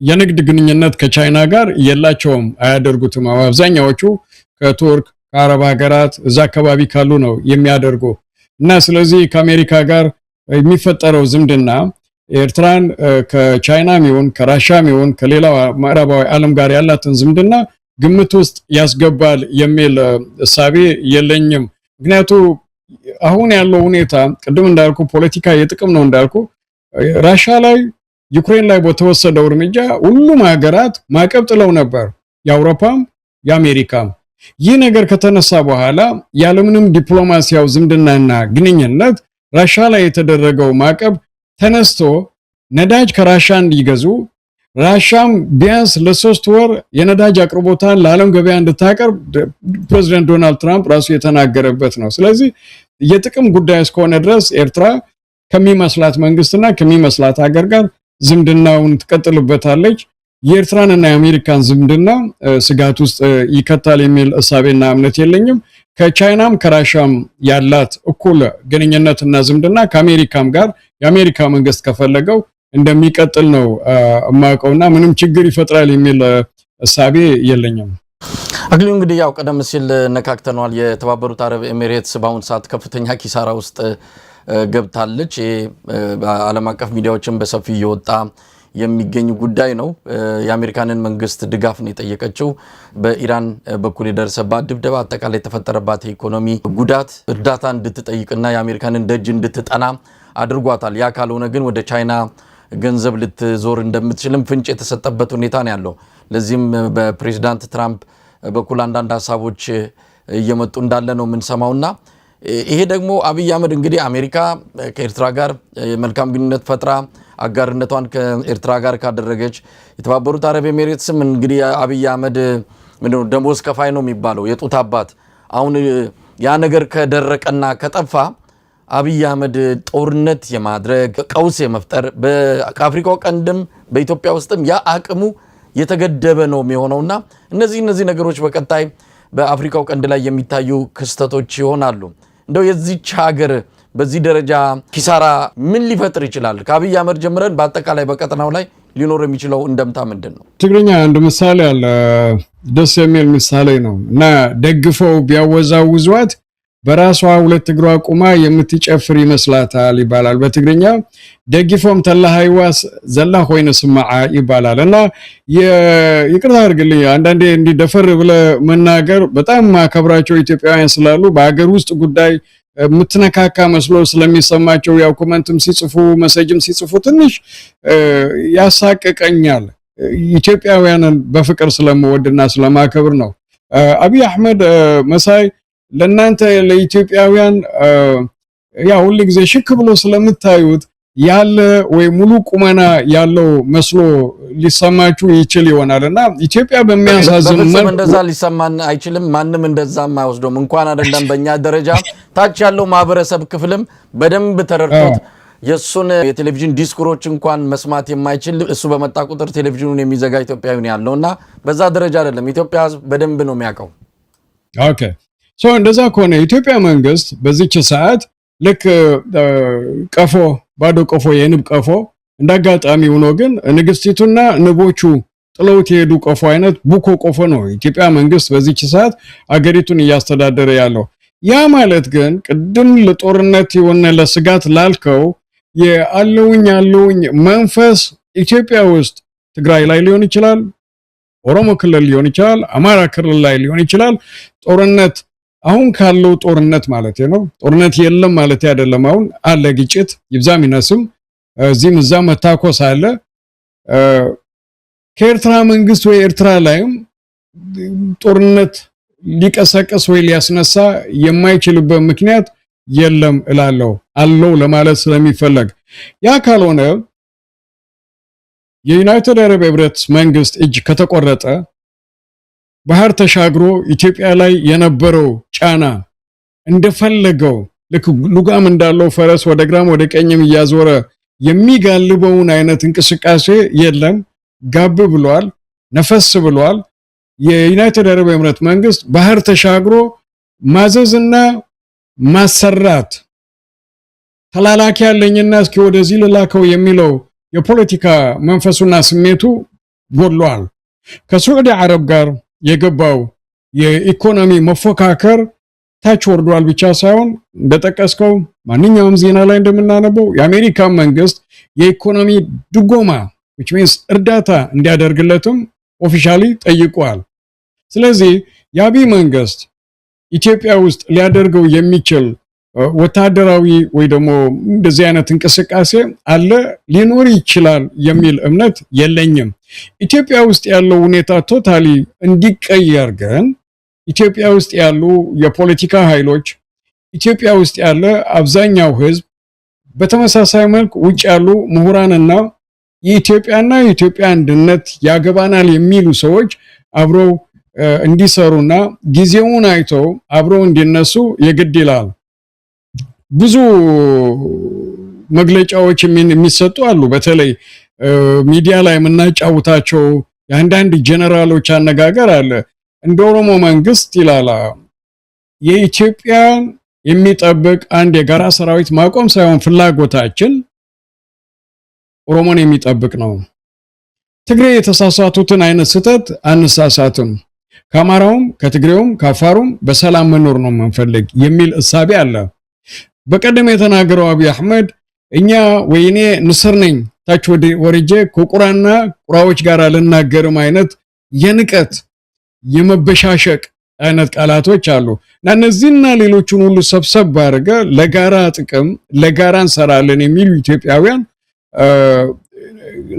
የንግድ ግንኙነት ከቻይና ጋር የላቸውም፣ አያደርጉትም። አብዛኛዎቹ ከቱርክ ከአረብ ሀገራት እዛ አካባቢ ካሉ ነው የሚያደርጉ እና ስለዚህ ከአሜሪካ ጋር የሚፈጠረው ዝምድና ኤርትራን ከቻይናም ይሁን ከራሻም ይሁን ከሌላው ምዕራባዊ ዓለም ጋር ያላትን ዝምድና ግምት ውስጥ ያስገባል የሚል እሳቤ የለኝም። ምክንያቱም አሁን ያለው ሁኔታ ቅድም እንዳልኩ ፖለቲካ የጥቅም ነው እንዳልኩ ራሻ ላይ ዩክሬን ላይ በተወሰደው እርምጃ ሁሉም ሀገራት ማዕቀብ ጥለው ነበር፣ የአውሮፓም የአሜሪካም። ይህ ነገር ከተነሳ በኋላ ያለምንም ዲፕሎማሲያዊ ዝምድናና ግንኙነት ራሻ ላይ የተደረገው ማዕቀብ ተነስቶ ነዳጅ ከራሻ እንዲገዙ ራሻም ቢያንስ ለ3 ወር የነዳጅ አቅርቦታን ለዓለም ገበያ እንድታቀርብ ፕሬዝዳንት ዶናልድ ትራምፕ ራሱ የተናገረበት ነው። ስለዚህ የጥቅም ጉዳይ እስከሆነ ድረስ ኤርትራ ከሚመስላት መንግስትና ከሚመስላት ሀገር ጋር ዝምድናውን ትቀጥልበታለች። የኤርትራንና የአሜሪካን ዝምድና ስጋት ውስጥ ይከታል የሚል እሳቤና እምነት የለኝም። ከቻይናም ከራሻም ያላት እኩል ግንኙነትና ዝምድና ከአሜሪካም ጋር የአሜሪካ መንግስት ከፈለገው እንደሚቀጥል ነው የማውቀውና ምንም ችግር ይፈጥራል የሚል እሳቤ የለኝም። አክሊሉ እንግዲህ ያው ቀደም ሲል ነካክተናል። የተባበሩት አረብ ኤሚሬትስ በአሁኑ ሰዓት ከፍተኛ ኪሳራ ውስጥ ገብታለች። ዓለም አቀፍ ሚዲያዎችን በሰፊው እየወጣ የሚገኝ ጉዳይ ነው። የአሜሪካንን መንግስት ድጋፍ ነው የጠየቀችው። በኢራን በኩል የደረሰባት ድብደባ፣ አጠቃላይ የተፈጠረባት የኢኮኖሚ ጉዳት እርዳታ እንድትጠይቅና የአሜሪካንን ደጅ እንድትጠና አድርጓታል። ያ ካልሆነ ግን ወደ ቻይና ገንዘብ ልትዞር እንደምትችልም ፍንጭ የተሰጠበት ሁኔታ ነው ያለው። ለዚህም በፕሬዝዳንት ትራምፕ በኩል አንዳንድ ሀሳቦች እየመጡ እንዳለ ነው የምንሰማውና ይሄ ደግሞ አብይ አህመድ እንግዲህ አሜሪካ ከኤርትራ ጋር መልካም ግንኙነት ፈጥራ አጋርነቷን ከኤርትራ ጋር ካደረገች የተባበሩት አረብ ኤሚሬትስም እንግዲህ አብይ አህመድ ምንድነው ደሞዝ ከፋይ ነው የሚባለው የጡት አባት። አሁን ያ ነገር ከደረቀና ከጠፋ አብይ አህመድ ጦርነት የማድረግ ቀውስ የመፍጠር በአፍሪካው ቀንድም በኢትዮጵያ ውስጥም ያ አቅሙ የተገደበ ነው የሚሆነውና እነዚህ ነገሮች በቀጣይ በአፍሪካው ቀንድ ላይ የሚታዩ ክስተቶች ይሆናሉ። እንደው የዚህች ሀገር በዚህ ደረጃ ኪሳራ ምን ሊፈጥር ይችላል? ከአብይ አህመድ ጀምረን በአጠቃላይ በቀጠናው ላይ ሊኖር የሚችለው እንደምታ ምንድን ነው? ትግርኛ አንድ ምሳሌ አለ፣ ደስ የሚል ምሳሌ ነው እና ደግፈው ቢያወዛውዟት በራሷ ሁለት እግሯ ቁማ የምትጨፍር ይመስላታል ይባላል በትግርኛ። ደግፎም ተላሃይዋስ ዘላ ሆይነ ስማዓ ይባላል እና ይቅርታ አድርግልኝ አንዳንዴ እንዲደፈር ብለ መናገር በጣም ማከብራቸው ኢትዮጵያውያን ስላሉ በአገር ውስጥ ጉዳይ ምትነካካ መስሎ ስለሚሰማቸው ያው ኮሜንትም ሲጽፉ መሰጅም ሲጽፉ ትንሽ ያሳቀቀኛል። ኢትዮጵያውያንን በፍቅር ስለምወድና ስለማከብር ነው። አብይ አህመድ መሳይ ለናንተ ለኢትዮጵያውያን ያ ሁሉ ጊዜ ሽክ ብሎ ስለምታዩት ያለ ወይ ሙሉ ቁመና ያለው መስሎ ሊሰማችሁ ይችል ይሆናልና ኢትዮጵያ በሚያሳዝን መልኩ እንደዛ ሊሰማን አይችልም። ማንንም እንደዛም አይወስዶም። እንኳን አይደለም በእኛ ደረጃ ታች ያለው ማህበረሰብ ክፍልም በደንብ ተረድቶት የሱን የቴሌቪዥን ዲስኩሮች እንኳን መስማት የማይችል እሱ በመጣ ቁጥር ቴሌቪዥኑን የሚዘጋ ኢትዮጵያዊ ነው ያለውና በዛ ደረጃ አይደለም። ኢትዮጵያ በደንብ ነው የሚያውቀው። ኦኬ ሶ እንደዛ ከሆነ ኢትዮጵያ መንግስት በዚች ሰዓት ልክ ቀፎ ባዶ ቀፎ የንብ ቀፎ እንዳጋጣሚ ሆኖ ግን ንግስቲቱና ንቦቹ ጥለውት የሄዱ ቀፎ አይነት ቡኮ ቀፎ ነው ኢትዮጵያ መንግስት በዚች ሰዓት አገሪቱን እያስተዳደረ ያለው። ያ ማለት ግን ቅድም ለጦርነት የሆነ ለስጋት ላልከው ያለውኝ መንፈስ ኢትዮጵያ ውስጥ ትግራይ ላይ ሊሆን ይችላል፣ ኦሮሞ ክልል ሊሆን ይችላል፣ አማራ ክልል ላይ ሊሆን ይችላል። ጦርነት አሁን ካለው ጦርነት ማለት ነው። ጦርነት የለም ማለት አይደለም። አሁን አለ ግጭት ይብዛም ይነስም እዚህም እዛ መታኮስ አለ። ከኤርትራ መንግስት ወይ ኤርትራ ላይም ጦርነት ሊቀሰቀስ ወይ ሊያስነሳ የማይችልበት ምክንያት የለም እላለሁ አለው ለማለት ስለሚፈልግ ያ ካልሆነ የዩናይትድ አረብ ኤምሬትስ መንግስት እጅ ከተቆረጠ ባህር ተሻግሮ ኢትዮጵያ ላይ የነበረው ጫና እንደፈለገው ልክ ሉጋም እንዳለው ፈረስ ወደ ግራም ወደ ቀኝም እያዞረ የሚጋልበውን አይነት እንቅስቃሴ የለም። ጋብ ብሏል፣ ነፈስ ብሏል። የዩናይትድ አረብ ኤምሬት መንግስት ባህር ተሻግሮ ማዘዝና ማሰራት ተላላኪ ያለኝና እስኪ ወደዚህ ልላከው የሚለው የፖለቲካ መንፈሱና ስሜቱ ጎድሏል። ከሳዑዲ አረብ ጋር የገባው የኢኮኖሚ መፎካከር ታች ወርዷል ብቻ ሳይሆን እንደጠቀስከው ማንኛውም ዜና ላይ እንደምናነበው የአሜሪካ መንግስት የኢኮኖሚ ድጎማ which means እርዳታ እንዲያደርግለትም ኦፊሻሊ ጠይቋል። ስለዚህ የአብይ መንግስት ኢትዮጵያ ውስጥ ሊያደርገው የሚችል ወታደራዊ ወይ ደግሞ እንደዚህ አይነት እንቅስቃሴ አለ ሊኖር ይችላል የሚል እምነት የለኝም። ኢትዮጵያ ውስጥ ያለው ሁኔታ ቶታሊ እንዲቀየር ግን ኢትዮጵያ ውስጥ ያሉ የፖለቲካ ኃይሎች ኢትዮጵያ ውስጥ ያለ አብዛኛው ህዝብ በተመሳሳይ መልኩ ውጭ ያሉ ምሁራንና የኢትዮጵያና የኢትዮጵያ አንድነት ያገባናል የሚሉ ሰዎች አብረው እንዲሰሩና ጊዜውን አይተው አብረው እንዲነሱ የግድ ይላል። ብዙ መግለጫዎች የሚሰጡ አሉ። በተለይ ሚዲያ ላይ የምናጫውታቸው የአንዳንድ ጀነራሎች አነጋገር አለ። እንደ ኦሮሞ መንግስት ይላል የኢትዮጵያን የሚጠብቅ አንድ የጋራ ሰራዊት ማቆም ሳይሆን ፍላጎታችን ኦሮሞን የሚጠብቅ ነው። ትግሬ የተሳሳቱትን አይነት ስህተት አንሳሳትም። ከአማራውም ከትግሬውም ከአፋሩም በሰላም መኖር ነው የምንፈልግ የሚል እሳቤ አለ። በቀደም የተናገረው አብይ አህመድ እኛ ወይኔ ንስር ነኝ ታች ወርጄ ከቁራና ቁራዎች ጋር አልናገርም አይነት የንቀት የመበሻሸቅ አይነት ቃላቶች አሉ። እነዚህና ሌሎችን ሁሉ ሰብሰብ አድርገ ለጋራ ጥቅም ለጋራ እንሰራለን የሚሉ ኢትዮጵያውያን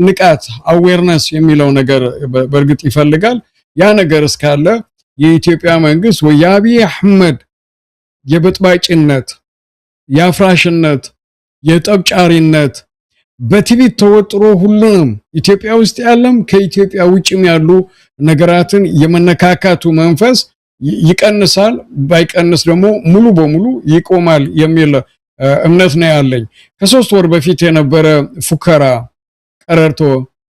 ንቃት አዌርነስ የሚለው ነገር በእርግጥ ይፈልጋል። ያ ነገር እስካለ የኢትዮጵያ መንግስት ወይ የአብይ አህመድ የበጥባጭነት የአፍራሽነት የጠብጫሪነት በትዕቢት ተወጥሮ ሁሉንም ኢትዮጵያ ውስጥ ያለም ከኢትዮጵያ ውጭም ያሉ ነገራትን የመነካካቱ መንፈስ ይቀንሳል፣ ባይቀንስ ደግሞ ሙሉ በሙሉ ይቆማል የሚል እምነት ነው ያለኝ። ከ3 ወር በፊት የነበረ ፉከራ፣ ቀረርቶ፣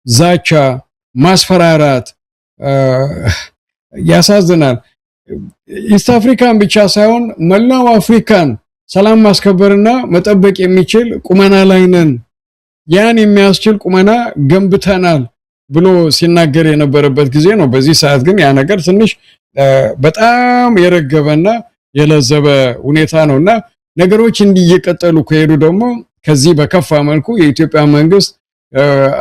ዛቻ፣ ማስፈራራት ያሳዝናል። ኢስት አፍሪካን ብቻ ሳይሆን መላው አፍሪካን ሰላም ማስከበርና መጠበቅ የሚችል ቁመና ላይ ነን፣ ያን የሚያስችል ቁመና ገንብተናል ብሎ ሲናገር የነበረበት ጊዜ ነው። በዚህ ሰዓት ግን ያ ነገር ትንሽ በጣም የረገበና የለዘበ ሁኔታ ነውና ነገሮች እንዲየቀጠሉ ከሄዱ ደግሞ ከዚህ በከፋ መልኩ የኢትዮጵያ መንግስት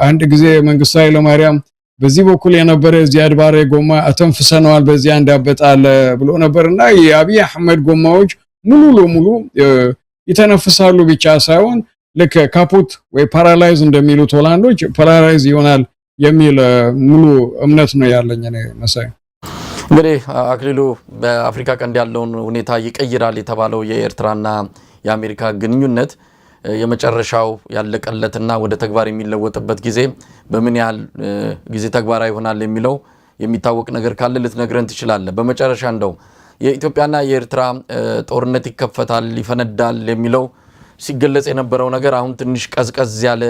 አንድ ጊዜ መንግስቱ ኃይለማርያም በዚህ በኩል የነበረ ዚያድ ባሬ ጎማ አተንፍሰነዋል በዚህ አንድ ያበጣል ብሎ ነበርና የአብይ አህመድ ጎማዎች ሙሉ ለሙሉ ይተነፍሳሉ ብቻ ሳይሆን ለከ ካፑት ወይ ፓራላይዝ እንደሚሉት ሆላንዶች ፓራላይዝ ይሆናል የሚል ሙሉ እምነት ነው ያለኝ እኔ መሳይ። እንግዲህ አክሊሉ በአፍሪካ ቀንድ ያለውን ሁኔታ ይቀይራል የተባለው የኤርትራና የአሜሪካ ግንኙነት የመጨረሻው ያለቀለትና ወደ ተግባር የሚለወጥበት ጊዜ በምን ያህል ጊዜ ተግባራዊ ይሆናል የሚለው የሚታወቅ ነገር ካለ ልትነግረን ትችላለህ? በመጨረሻ እንደው የኢትዮጵያና የኤርትራ ጦርነት ይከፈታል ይፈነዳል የሚለው ሲገለጽ የነበረው ነገር አሁን ትንሽ ቀዝቀዝ ያለ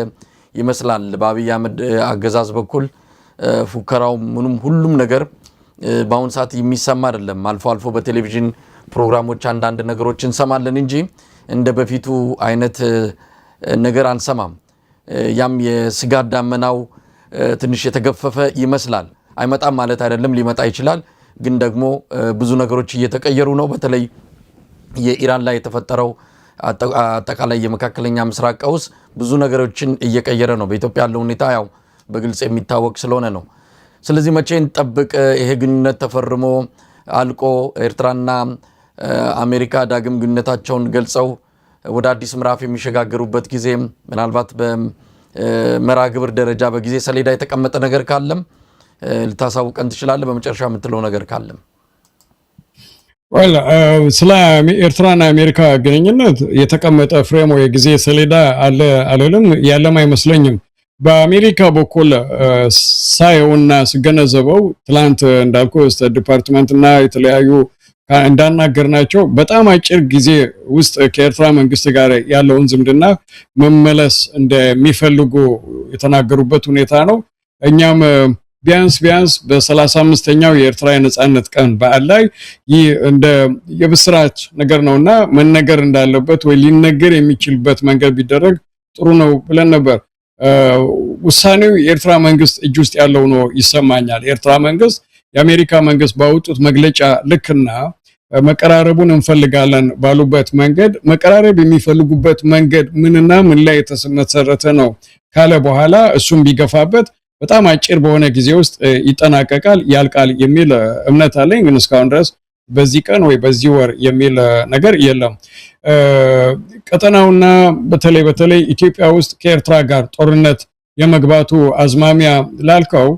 ይመስላል። በአብይ አህመድ አገዛዝ በኩል ፉከራው ምኑም ሁሉም ነገር በአሁን ሰዓት የሚሰማ አይደለም። አልፎ አልፎ በቴሌቪዥን ፕሮግራሞች አንዳንድ ነገሮችን እንሰማለን እንጂ እንደ በፊቱ አይነት ነገር አንሰማም። ያም የስጋት ዳመናው ትንሽ የተገፈፈ ይመስላል። አይመጣም ማለት አይደለም፣ ሊመጣ ይችላል። ግን ደግሞ ብዙ ነገሮች እየተቀየሩ ነው። በተለይ የኢራን ላይ የተፈጠረው አጠቃላይ የመካከለኛ ምስራቅ ቀውስ ብዙ ነገሮችን እየቀየረ ነው። በኢትዮጵያ ያለው ሁኔታ ያው በግልጽ የሚታወቅ ስለሆነ ነው። ስለዚህ መቼ እንጠብቅ? ይሄ ግንኙነት ተፈርሞ አልቆ ኤርትራና አሜሪካ ዳግም ግንኙነታቸውን ገልጸው ወደ አዲስ ምዕራፍ የሚሸጋገሩበት ጊዜ ምናልባት በመርሃ ግብር ደረጃ በጊዜ ሰሌዳ የተቀመጠ ነገር ካለም ልታሳውቀን ትችላለህ? በመጨረሻ የምትለው ነገር ካለም? ስለ ኤርትራና አሜሪካ ግንኙነት የተቀመጠ ፍሬም ወይ ጊዜ ሰሌዳ አለ አለልም ያለም አይመስለኝም። በአሜሪካ በኩል ሳየውና ስገነዘበው ትላንት እንዳልኩ ስቴት ዲፓርትመንትና የተለያዩ እንዳናገርናቸው በጣም አጭር ጊዜ ውስጥ ከኤርትራ መንግስት ጋር ያለውን ዝምድና መመለስ እንደሚፈልጉ የተናገሩበት ሁኔታ ነው። እኛም ቢያንስ በ35ኛው የኤርትራ የነጻነት ቀን በዓል ላይ ይህ እንደ የብስራች ነገር ነውና መነገር እንዳለበት ወይ ሊነገር የሚችልበት መንገድ ቢደረግ ጥሩ ነው ብለን ነበር። ውሳኔው የኤርትራ መንግስት እጅ ውስጥ ያለው ነው ይሰማኛል። የኤርትራ መንግስት የአሜሪካ መንግስት ባወጡት መግለጫ ልክና መቀራረቡን እንፈልጋለን ባሉበት መንገድ መቀራረብ የሚፈልጉበት መንገድ ምንና ምን ላይ የተመሰረተ ነው ካለ በኋላ እሱም ቢገፋበት በጣም አጭር በሆነ ጊዜ ውስጥ ይጠናቀቃል ያልቃል የሚል እምነት አለኝ። ግን እስካሁን ድረስ በዚህ ቀን ወይ በዚህ ወር የሚል ነገር የለም። ቀጠናውና በተለይ ኢትዮጵያ ውስጥ ከኤርትራ ጋር ጦርነት የመግባቱ አዝማሚያ ላልከው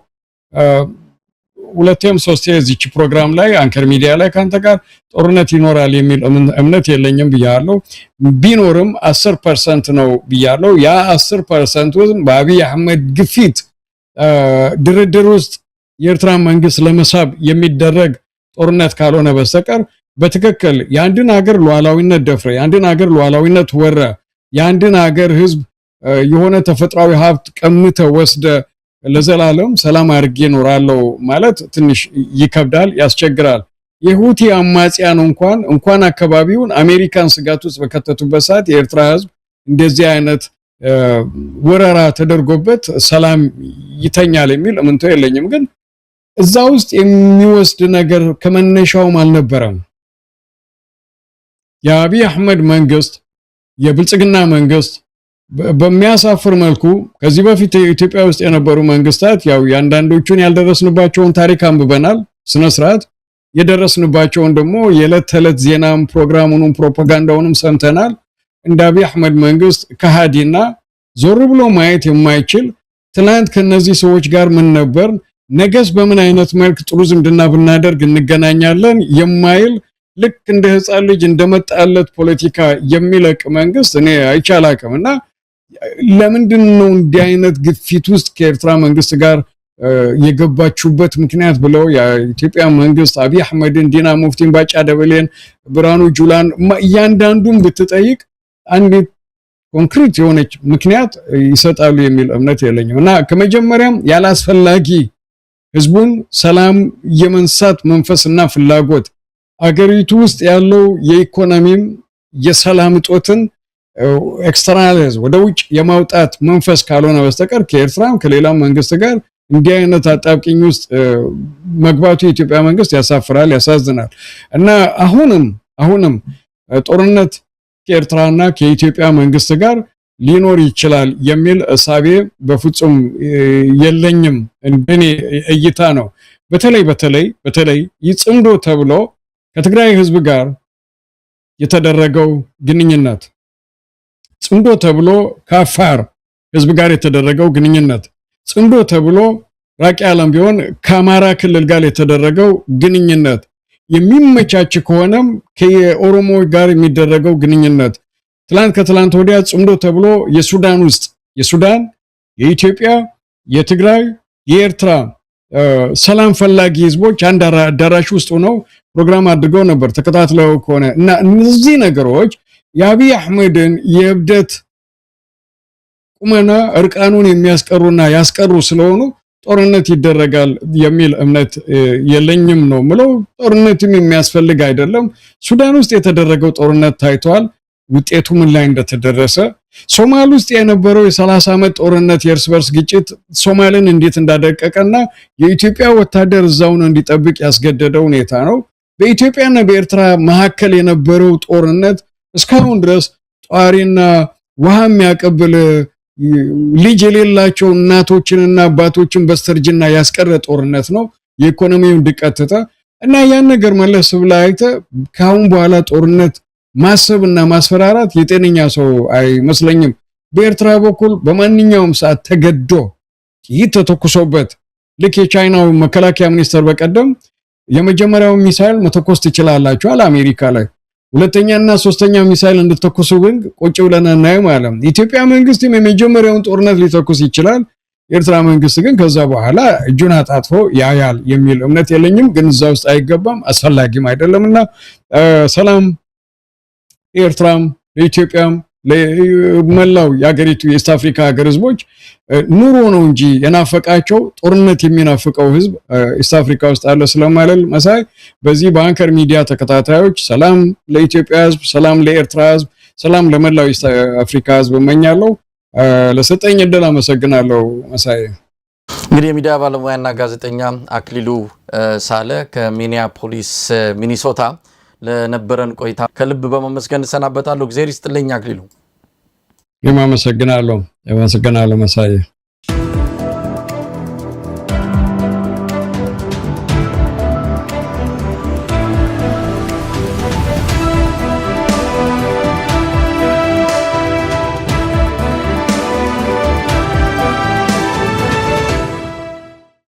ሁለቴም ሶስቴ እዚች ፕሮግራም ላይ አንከር ሚዲያ ላይ ካንተ ጋር ጦርነት ይኖራል የሚል እምነት የለኝም ብያለሁ። ቢኖርም 10% ነው ብያለሁ። ያ 10% በአብይ አህመድ ግፊት ድርድር ውስጥ የኤርትራ መንግስት ለመሳብ የሚደረግ ጦርነት ካልሆነ በስተቀር በትክክል የአንድን ሀገር ሉዓላዊነት ደፍረ የአንድን ሀገር ሉዓላዊነት ወረ የአንድን ሀገር ህዝብ የሆነ ተፈጥሯዊ ሀብት ቀምተ ወስደ ለዘላለም ሰላም አድርጌ እኖራለሁ ማለት ትንሽ ይከብዳል፣ ያስቸግራል። የሁቲ አማጽያን እንኳን አካባቢውን አሜሪካን ስጋት ውስጥ በከተቱበት ሰዓት የኤርትራ ህዝብ እንደዚህ አይነት ወረራ ተደርጎበት ሰላም ይተኛል የሚል እምነቱ የለኝም። ግን እዛ ውስጥ የሚወስድ ነገር ከመነሻውም አልነበረም። የአብይ አህመድ መንግስት የብልጽግና መንግስት በሚያሳፍር መልኩ ከዚህ በፊት ኢትዮጵያ ውስጥ የነበሩ መንግስታት ያው ያንዳንዶቹን ያልደረስንባቸውን ታሪክ አንብበናል ስነ ስርዓት የደረስንባቸውን ደግሞ የዕለት ተዕለት ዜናም ፕሮግራሙንም ፕሮፓጋንዳውንም ሰምተናል። እንደ አብይ አህመድ መንግስት ከሃዲና ዞር ብሎ ማየት የማይችል ትላንት ከነዚህ ሰዎች ጋር ምን ነበር ነገስ በምን አይነት መልክ ጥሩ ዝምድና ብናደርግ እንገናኛለን የማይል ልክ እንደ ህፃን ልጅ እንደመጣለት ፖለቲካ የሚለቅ መንግስት እኔ አይቻላከምና ለምንድን ነው እንዲህ አይነት ግፊት ውስጥ ከኤርትራ መንግስት ጋር የገባችሁበት ምክንያት ብለው የኢትዮጵያ መንግስት አብይ አህመድን ዲና ሙፍቲን ባጫ ደበሌን ብርሃኑ ጁላን እያንዳንዱን ብትጠይቅ አንድ ኮንክሪት የሆነች ምክንያት ይሰጣሉ የሚል እምነት የለኝም እና ከመጀመሪያም ያላስፈላጊ ህዝቡን ሰላም የመንሳት መንፈስና ፍላጎት አገሪቱ ውስጥ ያለው የኢኮኖሚም የሰላም እጦትን ኤክስተርናላይዝ ወደ ውጭ የማውጣት መንፈስ ካልሆነ በስተቀር ከኤርትራም ከሌላም መንግስት ጋር እንዲህ አይነት አጣብቂኝ ውስጥ መግባቱ የኢትዮጵያ መንግስት ያሳፍራል፣ ያሳዝናል እና አሁንም ጦርነት ከኤርትራና ከኢትዮጵያ መንግስት ጋር ሊኖር ይችላል የሚል እሳቤ በፍጹም የለኝም። እንደኔ እይታ ነው። በተለይ ይጽምዶ ተብሎ ከትግራይ ህዝብ ጋር የተደረገው ግንኙነት ጽምዶ ተብሎ ከአፋር ህዝብ ጋር የተደረገው ግንኙነት ጽምዶ ተብሎ ራቅ ያለም ቢሆን ከአማራ ክልል ጋር የተደረገው ግንኙነት የሚመቻች ከሆነም ከኦሮሞ ጋር የሚደረገው ግንኙነት ከትላንት ወዲያ ጽምዶ ተብሎ የሱዳን የኢትዮጵያ የትግራይ የኤርትራ ሰላም ፈላጊ ህዝቦች አንድ አዳራሽ ውስጥ ሆነው ፕሮግራም አድርገው ነበር ተከታትለው ከሆነ እና እነዚህ ነገሮች የአብይ አህመድን የብደት ቁመና እርቃኑን የሚያስቀሩና ያስቀሩ ስለሆኑ ጦርነት ይደረጋል የሚል እምነት የለኝም ነው ምለው። ጦርነትም የሚያስፈልግ አይደለም። ሱዳን ውስጥ የተደረገው ጦርነት ታይቷል፣ ውጤቱ ምን ላይ እንደተደረሰ። ሶማሌ ውስጥ የነበረው የ30 ዓመት ጦርነት የእርስ በርስ ግጭት ሶማሌን እንዴት እንዳደቀቀና የኢትዮጵያ ወታደር እዛውን እንዲጠብቅ ያስገደደው ሁኔታ ነው። በኢትዮጵያና በኤርትራ መካከል የነበረው ጦርነት እስካሁን ድረስ ጧሪና ውሃ የሚያቀብል ልጅ የሌላቸው እናቶችንና አባቶችን በስተርጅና ያስቀረ ጦርነት ነው። የኢኮኖሚውን ድቀትታ እና ያን ነገር መለስ ብላ አይተ ካሁን በኋላ ጦርነት ማሰብና ማስፈራራት የጤነኛ ሰው አይመስለኝም። በኤርትራ በኩል በማንኛውም ሰዓት ተገዶ ተተኩሶበት ልክ የቻይናው መከላከያ ሚኒስተር በቀደም የመጀመሪያው ሚሳኤል መተኮስ ትችላላችሁ አለ አሜሪካ ላይ፣ ሁለተኛና ሶስተኛ ሚሳኤል እንድትተኩሱ ግን ቁጭ ብለን እናየው ማለት ነው። ኢትዮጵያ መንግስትም የመጀመሪያውን ጦርነት ሊተኩስ ይችላል። የኤርትራ መንግስት ግን ከዛ በኋላ እጁን አጣጥፎ ያያል የሚል እምነት የለኝም። ግን እዛ ውስጥ አይገባም፣ አስፈላጊም አይደለምና ሰላም ኤርትራም ለኢትዮጵያም ለመላው የሀገሪቱ የኢስት አፍሪካ ሀገር ህዝቦች ኑሮ ነው እንጂ የናፈቃቸው ጦርነት የሚናፍቀው ህዝብ ኢስት አፍሪካ ውስጥ አለ ስለማለል መሳይ በዚህ በአንከር ሚዲያ ተከታታዮች ሰላም ለኢትዮጵያ ህዝብ፣ ሰላም ለኤርትራ ህዝብ፣ ሰላም ለመላው ኢስት አፍሪካ ህዝብ እመኛለሁ። ለሰጠኝ እድል አመሰግናለሁ መሳይ። እንግዲህ የሚዲያ ባለሙያና ጋዜጠኛ አክሊሉ ሳለ ከሚኒያፖሊስ ሚኒሶታ ለነበረን ቆይታ ከልብ በመመስገን ሰናበታለሁ። እግዚአብሔር ይስጥልኝ አክሊሉ። አመሰግናለሁ መሳይ።